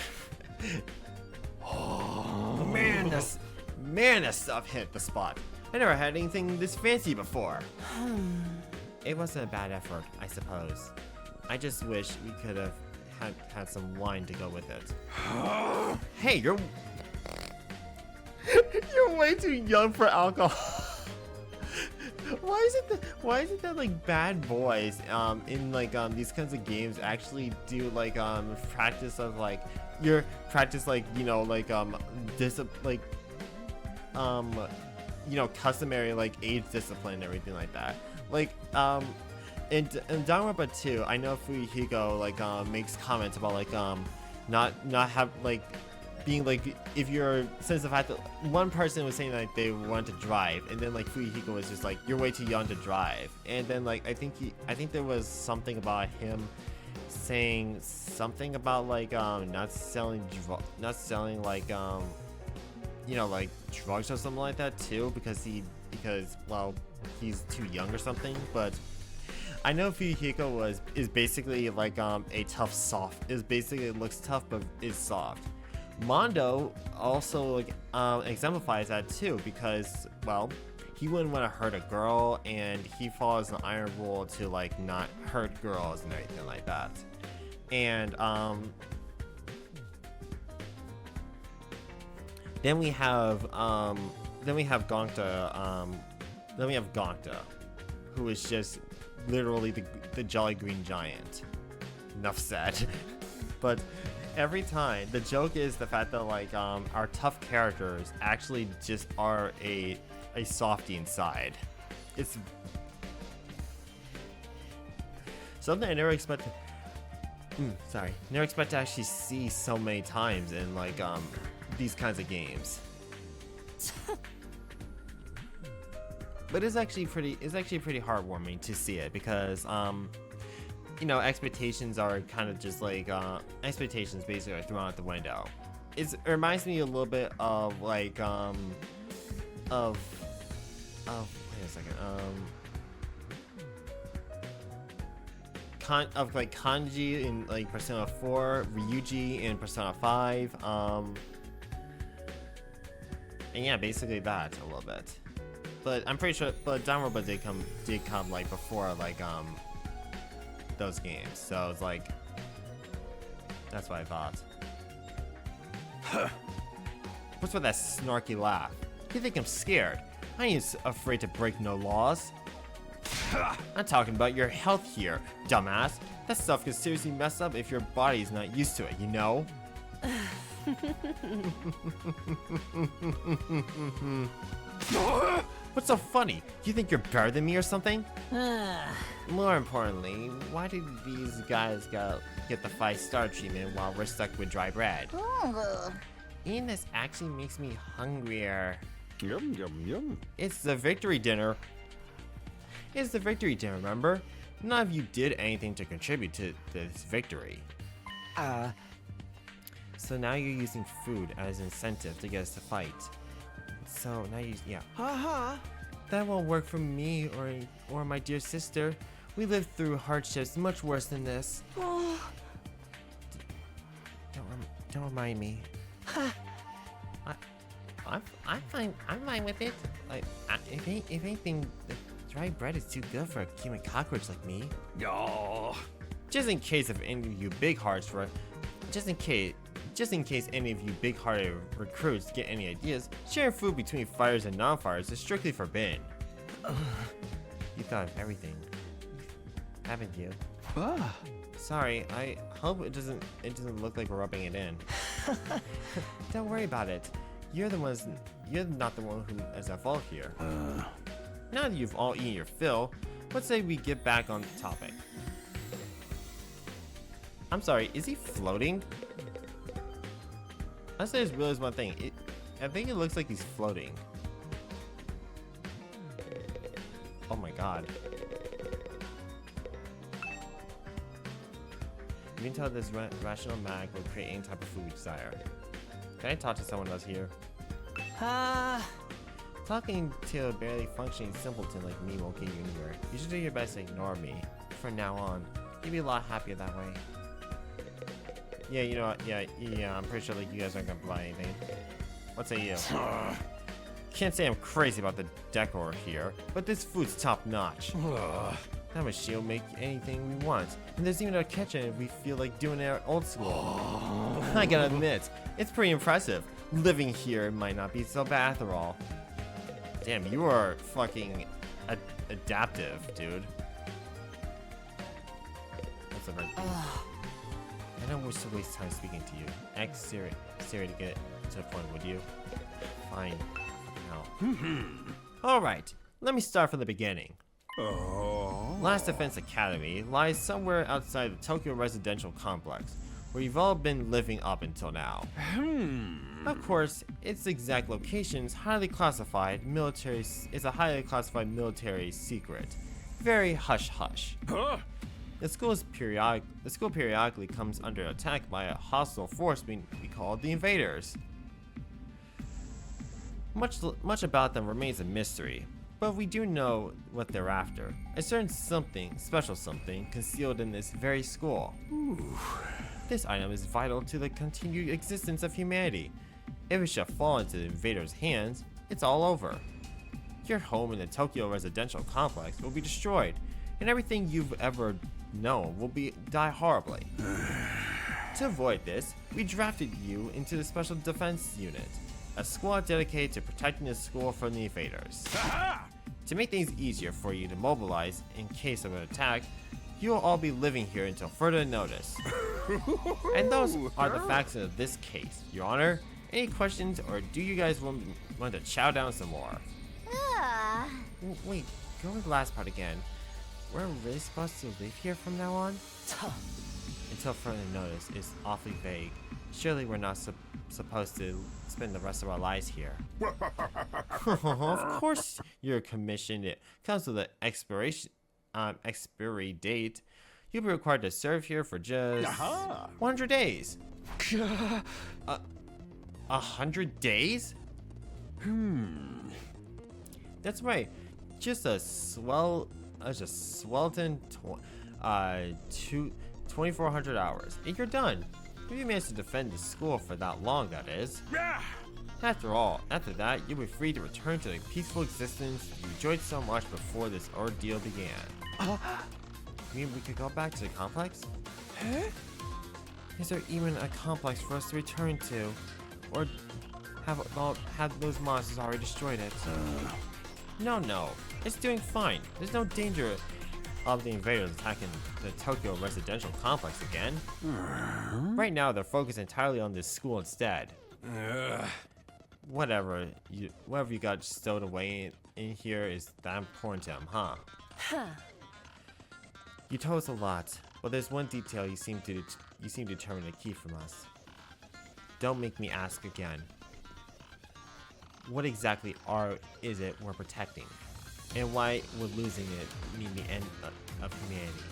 Oh man, that stuff hit the spot. I never had anything this fancy before. it wasn't a bad effort, I suppose. I just wish we could have had some wine to go with it. Hey, you're way too young for alcohol. Why is it that like bad boys in like these kinds of games actually do like practice of like your practice like you know like customary like age discipline and everything like that. Like in Danganronpa 2, I know Fuyuhiko like makes comments about like not have like being like if you're since the fact that one person was saying like they want to drive and then like Fuyuhiko was just like you're way too young to drive, and then like I think there was something about him saying something about like not selling like you know like drugs or something like that too because well he's too young or something. But I know Fuyuhiko is basically like a tough soft basically looks tough but is soft. Mondo also like exemplifies that too because well he wouldn't want to hurt a girl and he follows the iron rule to like not hurt girls and everything like that. And then we have Gongta, who is just literally the Jolly Green Giant. Enough said. But every time the joke is the fact that like our tough characters actually just are a softie inside. It's something I never expected. Never expect to actually see so many times in like these kinds of games. But it's actually pretty heartwarming to see it because you know, expectations are kind of just like expectations basically are thrown out the window. It reminds me a little bit of like wait a second of like Kanji in like Persona 4, Ryuji in Persona 5, and yeah, basically that a little bit. But I'm pretty sure, but Danganronpa did come like before like those games, so it's like that's what I thought. What's with that snarky laugh? You think I'm scared? I ain't afraid to break no laws. I'm talking about your health here, dumbass. That stuff can seriously mess up if your body's not used to it, you know? What's so funny? You think you're better than me or something? More importantly, why did these guys get the 5-star treatment while we're stuck with dry bread? Eating this actually makes me hungrier. Yum, yum, yum. It's the victory dinner. It's the victory dinner, remember? None of you did anything to contribute to this victory. So now you're using food as incentive to get us to fight. So now yeah. That won't work for me or my dear sister. We lived through hardships much worse than this. Don't remind me. I'm fine with it. Like, if anything, the dry bread is too good for a human cockroach like me. Oh. Just in case of any of you big-hearted recruits get any ideas, sharing food between fighters and non-fighters is strictly forbidden. You thought of everything, haven't you? Sorry, I hope it doesn't look like we're rubbing it in. Don't worry about it. You're not the one who is at fault here. Now that you've all eaten your fill, let's say we get back on topic. I'm sorry, is he floating? I just realized one thing. I think it looks like he's floating. Oh my god. You can tell this rational mag will create any type of food we desire. Can I talk to someone else here? Talking to a barely functioning simpleton like me won't get you anywhere. You should do your best to ignore me. From now on, you'll be a lot happier that way. Yeah, you know what? Yeah, I'm pretty sure like you guys aren't gonna buy anything. What say you? Can't say I'm crazy about the decor here, but this food's top notch. That machine will make anything we want. And there's even a kitchen if we feel like doing it old school. I gotta admit, it's pretty impressive. Living here might not be so bad after all. Damn, you are fucking adaptive, dude. That's a very I don't wish to waste time speaking to you. Ask Siri to get to the point, would you? Fine. No. Alright, let me start from the beginning. Last Defense Academy lies somewhere outside the Tokyo residential complex, where you've all been living up until now. Of course, its exact location is a highly classified military secret. Very hush-hush. The school periodically comes under attack by a hostile force we call the Invaders. Much about them remains a mystery, but we do know what they're after. A certain special something, concealed in this very school. This item is vital to the continued existence of humanity. If it should fall into the Invaders' hands, it's all over. Your home in the Tokyo residential complex will be destroyed, and everything you've ever known will die horribly. To avoid this, we drafted you into the Special Defense Unit, a squad dedicated to protecting the school from the Invaders. To make things easier for you to mobilize in case of an attack, you will all be living here until further notice. And those are the facts of this case, Your Honor. Any questions, or do you guys want to chow down some more? Wait, go over the last part again. We're really supposed to live here from now on? Until further notice is awfully vague. Surely we're not supposed to spend the rest of our lives here. Of course you're commissioned. It comes with an expiry date. You'll be required to serve here for just 100 days. 100 days? That's right. Just a swelton 2,400 hours, and you're done. If you manage to defend the school for that long, that is. After that, you'll be free to return to the peaceful existence you enjoyed so much before this ordeal began. You mean we could go back to the complex? Is there even a complex for us to return to? Or have those monsters already destroyed it? No. It's doing fine. There's no danger of the invaders attacking the Tokyo residential complex again. Right now, they're focused entirely on this school instead. Whatever you got stowed away in here is that important to them, huh? You told us a lot, but there's one detail you seem determined to keep from us. Don't make me ask again. What exactly is it we're protecting? And why would losing it mean the end of humanity?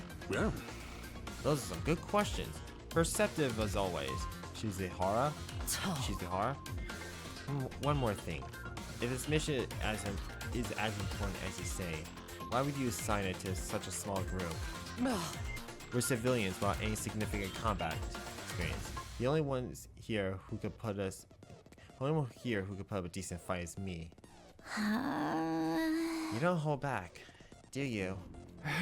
Those are some good questions. Perceptive as always. Shizuhara? One more thing. If this mission is as important as you say, why would you assign it to such a small group? We're civilians without any significant combat experience. The only one here who could put up a decent fight is me. You don't hold back, do you?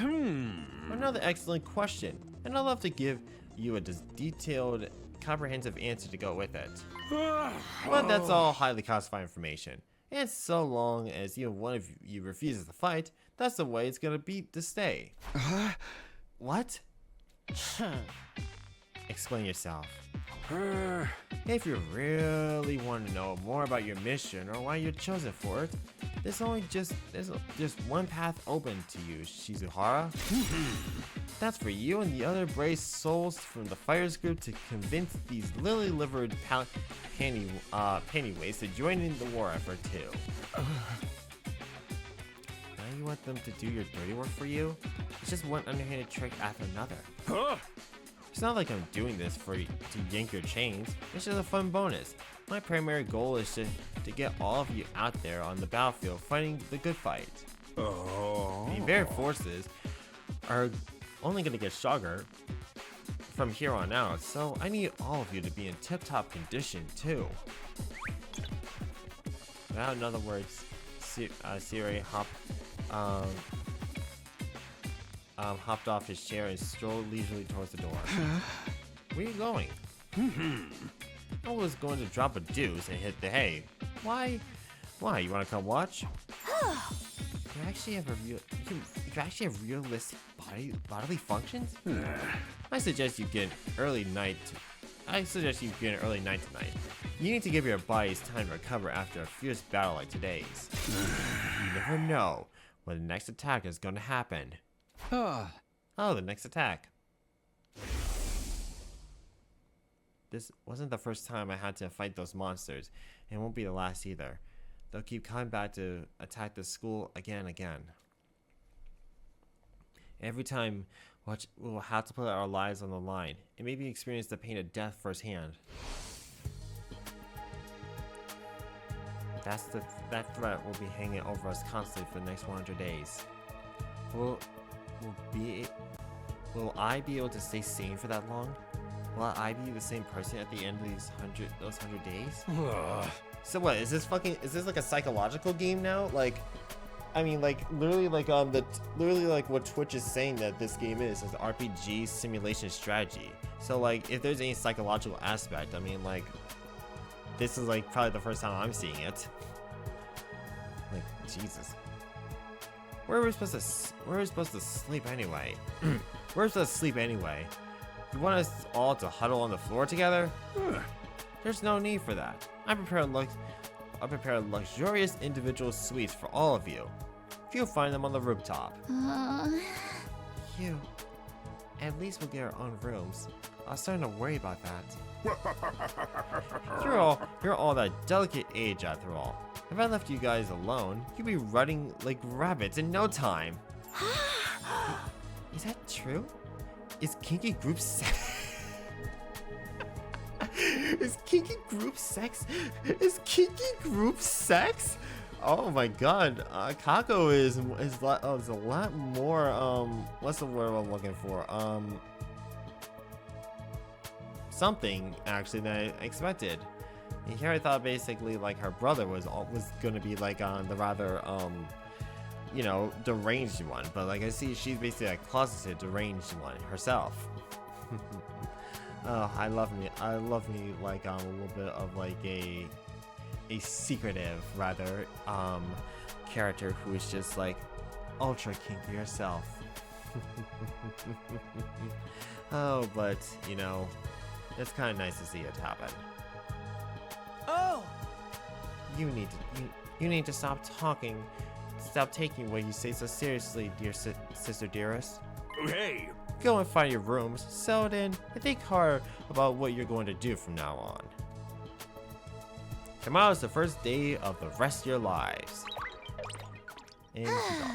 Another excellent question, and I'd love to give you a detailed, comprehensive answer to go with it. But that's all highly classified information, and so long as either one of you refuses to fight, that's the way it's gonna be to stay. What? Explain yourself. If you really want to know more about your mission or why you're chosen for it, there's just one path open to you, Shizuhara. That's for you and the other brave souls from the Fighters group to convince these lily-livered pennyweights to join in the war effort too. Now you want them to do your dirty work for you? It's just one underhanded trick after another. It's not like I'm doing this to yank your chains. It's just a fun bonus. My primary goal is to get all of you out there on the battlefield fighting the good fight. The Invaded forces are only going to get stronger from here on out, so I need all of you to be in tip-top condition too. Now, in other words, Siri, hop. hopped off his chair and strolled leisurely towards the door. Where are you going? I was going to drop a deuce and hit the hay. Why? Why? You want to come watch? You actually have realistic bodily functions? I suggest you get an early night tonight. You need to give your bodies time to recover after a fierce battle like today's. You never know when the next attack is going to happen. Oh, the next attack. This wasn't the first time I had to fight those monsters, and it won't be the last either. They'll keep coming back to attack the school again and again. Every time, we'll have to put our lives on the line, and maybe experience the pain of death firsthand. That threat will be hanging over us constantly for the next 100 days. Will I be able to stay sane for that long? Will I be the same person at the end of those 100 days? So what, is this like a psychological game now? Like, I mean, like, literally like what Twitch is saying that this game is an RPG simulation strategy. So like, if there's any psychological aspect, I mean, like, this is like probably the first time I'm seeing it. Like, Jesus. Where are we supposed to sleep anyway? Where are we supposed to sleep anyway? You want us all to huddle on the floor together? There's no need for that. I prepared luxurious individual suites for all of you. You'll find them on the rooftop. Phew. At least we'll get our own rooms. I was starting to worry about that. You're all that delicate age after all. If I left you guys alone, you'd be running like rabbits in no time. Is that true? Is kinky group sex? Is kinky group sex? Is kinky group sex? Oh my God, Kako is a lot more. What's the word I'm looking for? Something actually that I expected. And here I thought basically like her brother was gonna be like on the rather you know, deranged one, but like I see she's basically a closeted deranged one herself. Oh, I love me like a little bit of like a secretive rather character who is just like ultra kinky herself. Oh, but you know, it's kind of nice to see it happen. Oh! You need to stop talking. Stop taking what you say so seriously, dear sister dearest. Hey! Go and find your rooms, settle in, and think hard about what you're going to do from now on. Tomorrow is the first day of the rest of your lives. And she's off.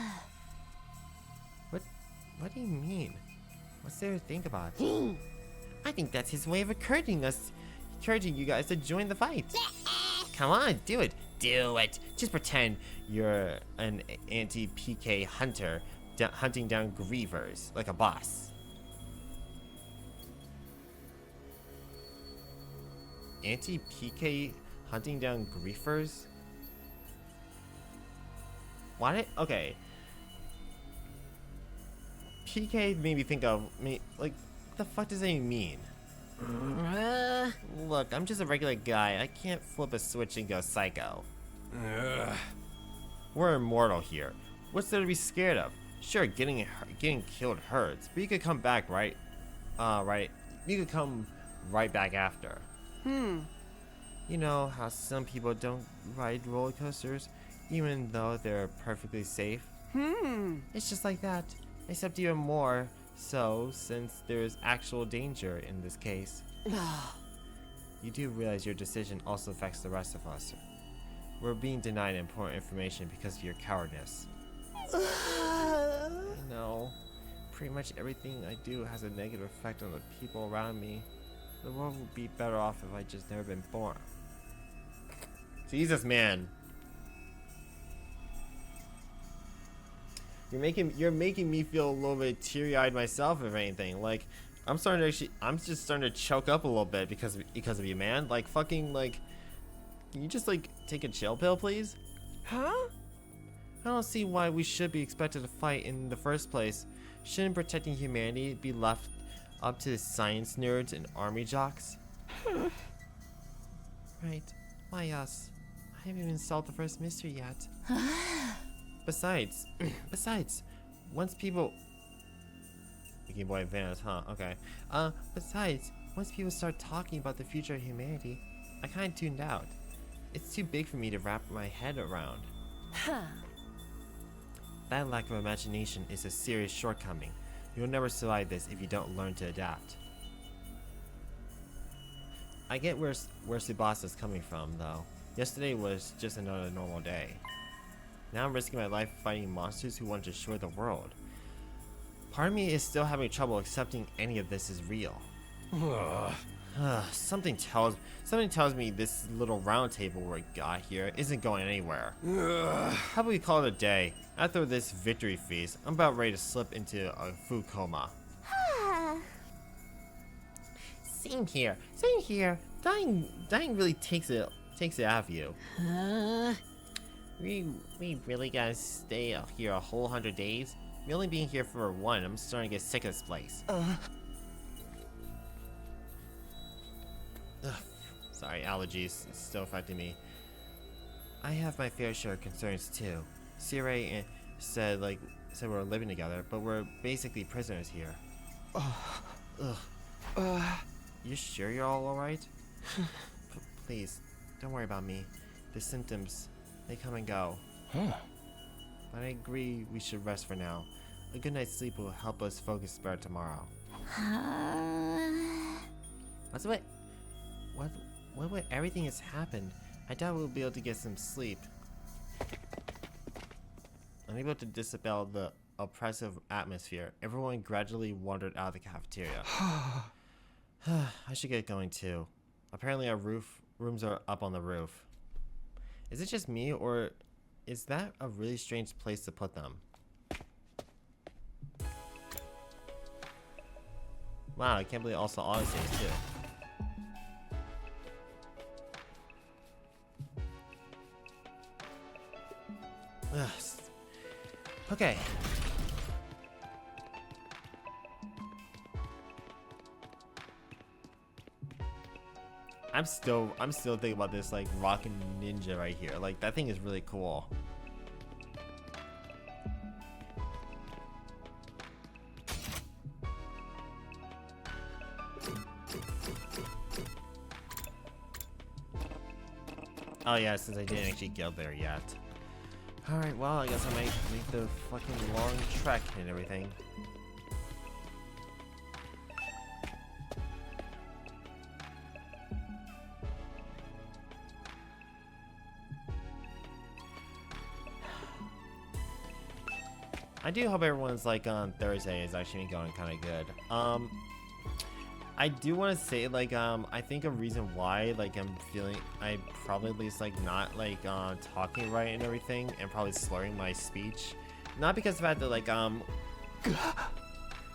What do you mean? What's there to think about? I think that's his way of encouraging you guys to join the fight. Come on, do it. Do it. Just pretend you're an anti-PK hunter hunting down grievers like a boss. Anti-PK hunting down griefers? What? Okay. PK made me think of me like, what the fuck does that even mean? Look, I'm just a regular guy. I can't flip a switch and go psycho. We're immortal here. What's there to be scared of? Sure, getting killed hurts, but you could come back, right? You could come right back after. You know how some people don't ride roller coasters, even though they're perfectly safe? It's just like that, except even more so since there's actual danger in this case. You do realize your decision also affects the rest of us. We're being denied important information because of your cowardice. No, pretty much everything I do has a negative effect on the people around me. The world would be better off if I just never been born. Jesus, man. You're making me feel a little bit teary-eyed myself, if anything. Like, I'm just starting to choke up a little bit because of you, man. Like, fucking, like, can you just like take a chill pill, please? Huh? I don't see why we should be expected to fight in the first place. Shouldn't protecting humanity be left up to the science nerds and army jocks? Right. Why us? I haven't even solved the first mystery yet. Besides, once people... Game Boy Advance, huh? Okay. Besides, once people start talking about the future of humanity, I kinda tuned out. It's too big for me to wrap my head around. That lack of imagination is a serious shortcoming. You'll never survive this if you don't learn to adapt. I get where Subasa's coming from, though. Yesterday was just another normal day. Now I'm risking my life fighting monsters who want to destroy the world. Part of me is still having trouble accepting any of this is real. Something tells me this little round table we got here isn't going anywhere. How about we call it a day? After this victory feast, I'm about ready to slip into a food coma. Same here. Dying really takes it out of you. We really gotta stay out here a whole 100 days? Me only being here for one, I'm starting to get sick of this place. Sorry, allergies still affecting me. I have my fair share of concerns too. Sirei said we're living together, but we're basically prisoners here. You sure you're all alright? Please, don't worry about me. The symptoms, they come and go. But I agree we should rest for now. A good night's sleep will help us focus better tomorrow. What everything has happened? I doubt we'll be able to get some sleep. Unable to dispel the oppressive atmosphere, everyone gradually wandered out of the cafeteria. I should get going too. Apparently our rooms are up on the roof. Is it just me, or is that a really strange place to put them? Wow, I can't believe also autosaves too. Ugh. Okay. I'm still thinking about this like rockin' ninja right here. Like that thing is really cool. Oh yeah, since I didn't actually get there yet. Alright, well, I guess I might make the fucking long trek and everything. I do hope everyone's like on Thursday is actually going kind of good. I do want to say like I think a reason why like I probably at least like not like talking right and everything and probably slurring my speech, not because of the fact that like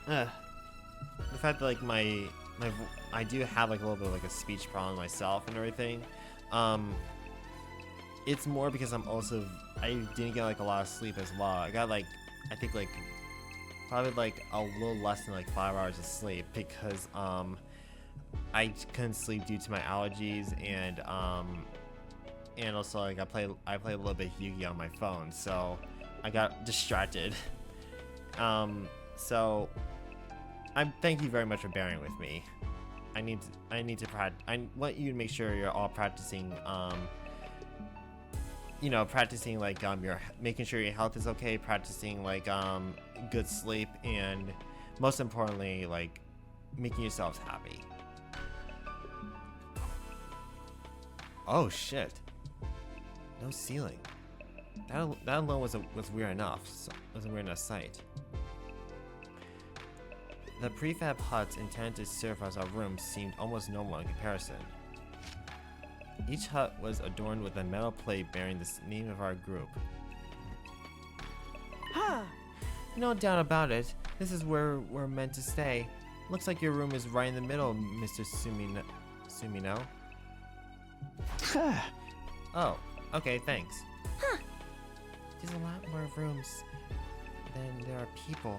the fact that like my I do have like a little bit of like a speech problem myself and everything. It's more because I didn't get like a lot of sleep as well. I got like I think like probably like a little less than like 5 hours of sleep because I couldn't sleep due to my allergies and also like I played a little bit of Yu-Gi-Oh on my phone, so I got distracted. So I thank you very much for bearing with me. I need to I want you to make sure you're all practicing you know, practicing like your making sure your health is okay, practicing like good sleep, and most importantly like making yourselves happy. Oh shit, no ceiling. That alone was weird enough. Was a weird enough sight. The prefab huts intended to serve as our rooms seemed almost normal in comparison. Each hut was adorned with a metal plate bearing the name of our group. No doubt about it. This is where we're meant to stay. Looks like your room is right in the middle, Mr. Sumino. Oh, okay, thanks. there's a lot more rooms than there are people.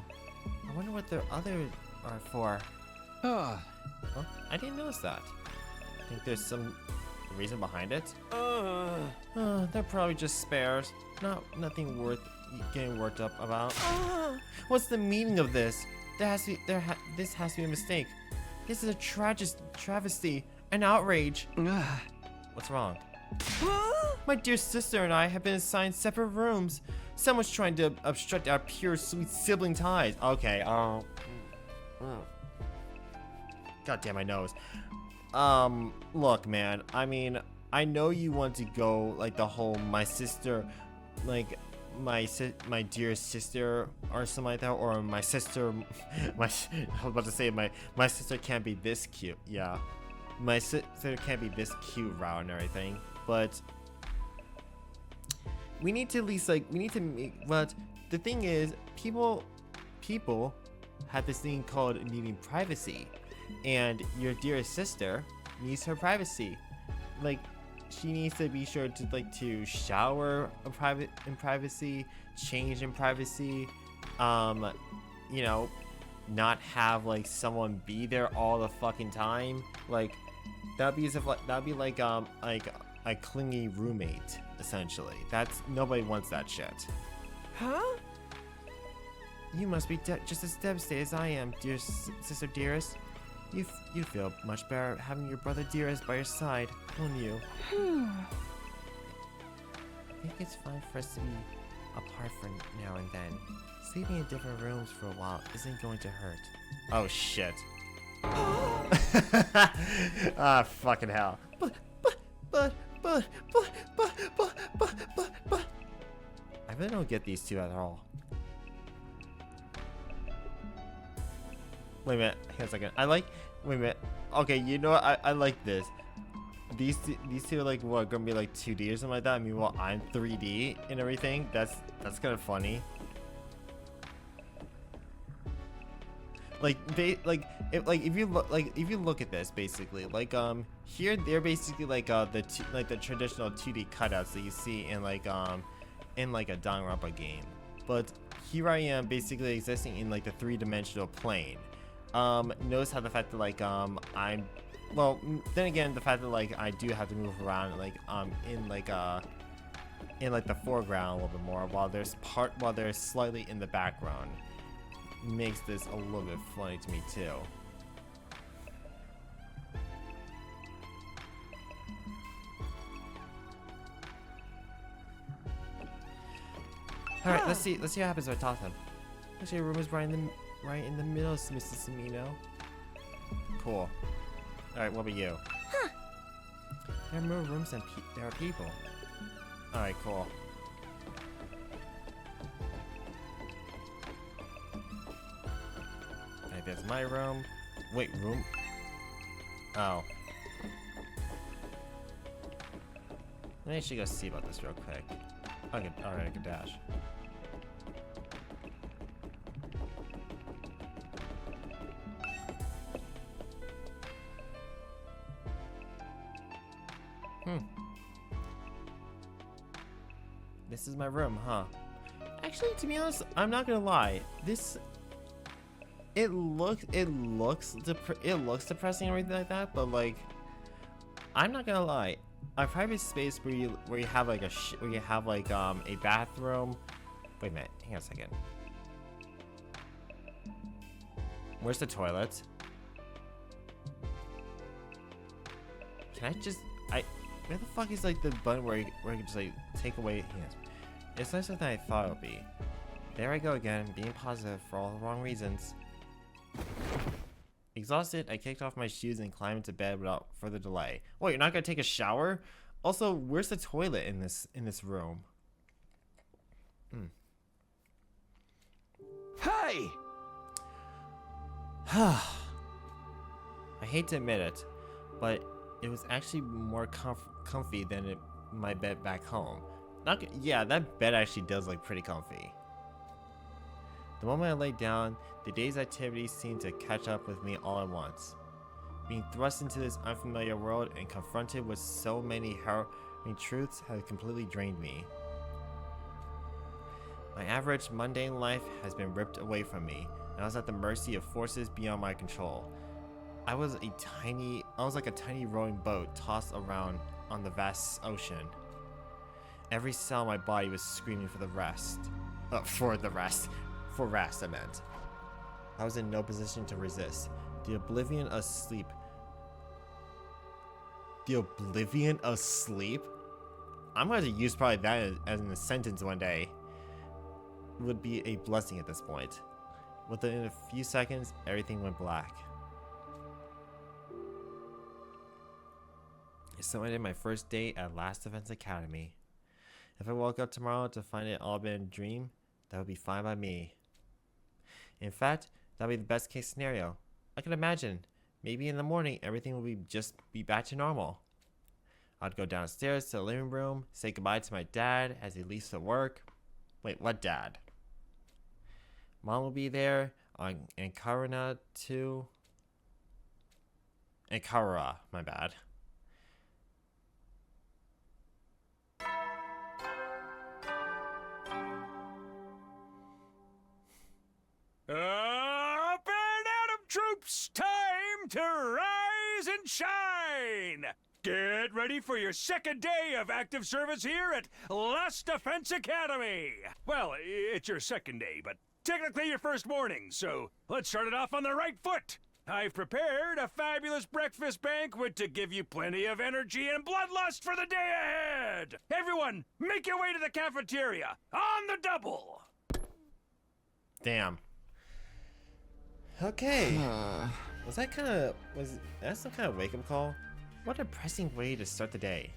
I wonder what the others are for. Ah. Well, I didn't notice that. Think there's some reason behind it? They're probably just spares. Nothing worth getting worked up about. What's the meaning of this? This has to be a mistake. This is a travesty, an outrage. What's wrong? My dear sister and I have been assigned separate rooms. Someone's trying to obstruct our pure, sweet sibling ties. Okay, God damn my nose. Look, man. I mean, I know you want to go like the whole my sister, like my dear sister or something like that, or my sister, I was about to say my sister can't be this cute. Yeah, my sister can't be this cute route and everything. But we need to at least make. But the thing is, people have this thing called needing privacy, and your dear sister needs her privacy. Like, she needs to be sure to shower in privacy, change in privacy, you know, not have like someone be there all the fucking time. Like that'd be like a clingy roommate essentially. Nobody wants that shit. Huh? You must be just as devastated as I am, dear sister dearest. You feel much better having your brother dearest by your side, won't you? I think it's fine for us to be apart for now and then. Sleeping in different rooms for a while isn't going to hurt. Oh shit. Ah, fucking hell. But. I really don't get these two at all. Wait a minute, hang on a second. Wait a minute. Okay, you know what? I like this. These two are like what, gonna be like 2D or something like that. I mean, well, I'm 3D and everything. That's kind of funny. If you look at this basically, here they're basically like the traditional 2D cutouts that you see in like a Danganronpa game, but here I am basically existing in like the 3-dimensional plane. Notice how the fact that then again the fact that like I do have to move around in the foreground a little bit more while they're slightly in the background makes this a little bit funny to me too. All right, let's see what happens if I toss them. Actually, your room is right in the middle, Mrs. Samino. Cool. All right, what about you? Huh. There are more rooms than there are people. All right, cool. Alright, there's my room. Wait, room? Oh. Let me actually go see about this real quick. Okay, alright, I can dash. This is my room, huh? Actually, to be honest, I'm not gonna lie. It looks depressing and everything like that, but like, I'm not gonna lie. A private space where you have like a bathroom. Wait a minute, hang on a second. Where's the toilet? Can I just where the fuck is like the button where you can just like take away hands? It's nicer than I thought it would be. There I go again, being positive for all the wrong reasons. Exhausted, I kicked off my shoes and climbed into bed without further delay. Wait, you're not gonna take a shower? Also, where's the toilet in this room? Hey! I hate to admit it, but it was actually more comfy than my bed back home. Yeah, that bed actually does look pretty comfy. The moment I laid down, the day's activities seemed to catch up with me all at once. Being thrust into this unfamiliar world and confronted with so many harrowing truths had completely drained me. My average mundane life has been ripped away from me, and I was at the mercy of forces beyond my control. I was like a tiny rowing boat tossed around on the vast ocean. Every cell in my body was screaming for rest, I meant. I was in no position to resist. The oblivion of sleep. The oblivion of sleep? I'm going to use probably that as in a sentence one day. Would be a blessing at this point. Within a few seconds, everything went black. So I did my first day at Last Defense Academy. If I woke up tomorrow to find it all been a dream, that would be fine by me. In fact, that would be the best case scenario. I can imagine. Maybe in the morning, everything will be back to normal. I'd go downstairs to the living room, say goodbye to my dad as he leaves for work. Wait, what dad? Mom will be there, and Karuna too. And Karura, my bad. Up and at 'em, troops! Time to rise and shine! Get ready for your second day of active service here at Last Defense Academy! Well, it's your second day, but technically your first morning, so let's start it off on the right foot! I've prepared a fabulous breakfast banquet to give you plenty of energy and bloodlust for the day ahead! Everyone, make your way to the cafeteria, on the double! Damn. Okay. Was that some kind of wake-up call? What a depressing way to start the day.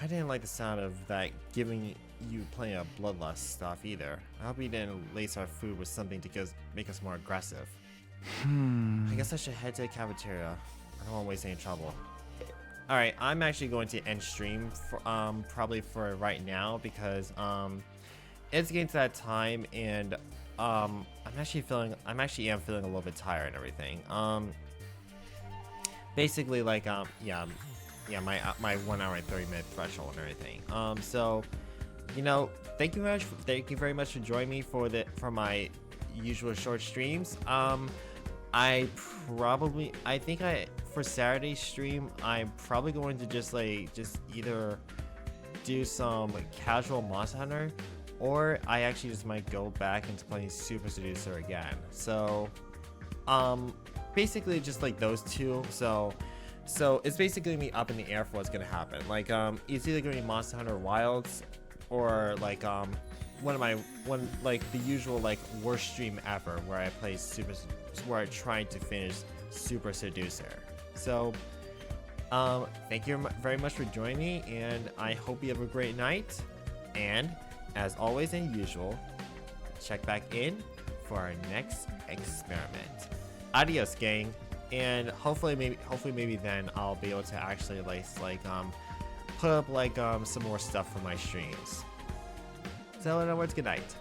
I didn't like the sound of that giving you plenty of bloodlust stuff either. I hope we didn't lace our food with something to make us more aggressive. I guess I should head to the cafeteria. I don't want to waste any trouble. Alright, I'm actually going to end stream for, probably for right now because it's getting to that time and I'm actually feeling a little bit tired and everything. Basically like yeah, my 1 hour and 30-minute threshold and everything. So, you know, thank you very much for joining me for my usual short streams. For Saturday's stream, I'm probably going to just either do some casual Monster Hunter, or I actually just might go back into playing Super Seducer again. So, basically just like those two. So it's basically me up in the air for what's gonna happen. Like, it's either gonna be Monster Hunter Wilds, or like the usual like worst stream ever where I play where I tried to finish Super Seducer. So, thank you very much for joining me, and I hope you have a great night. And as always and usual, check back in for our next experiment. Adios, gang, and hopefully maybe then I'll be able to actually put up some more stuff for my streams. So in other words, good night.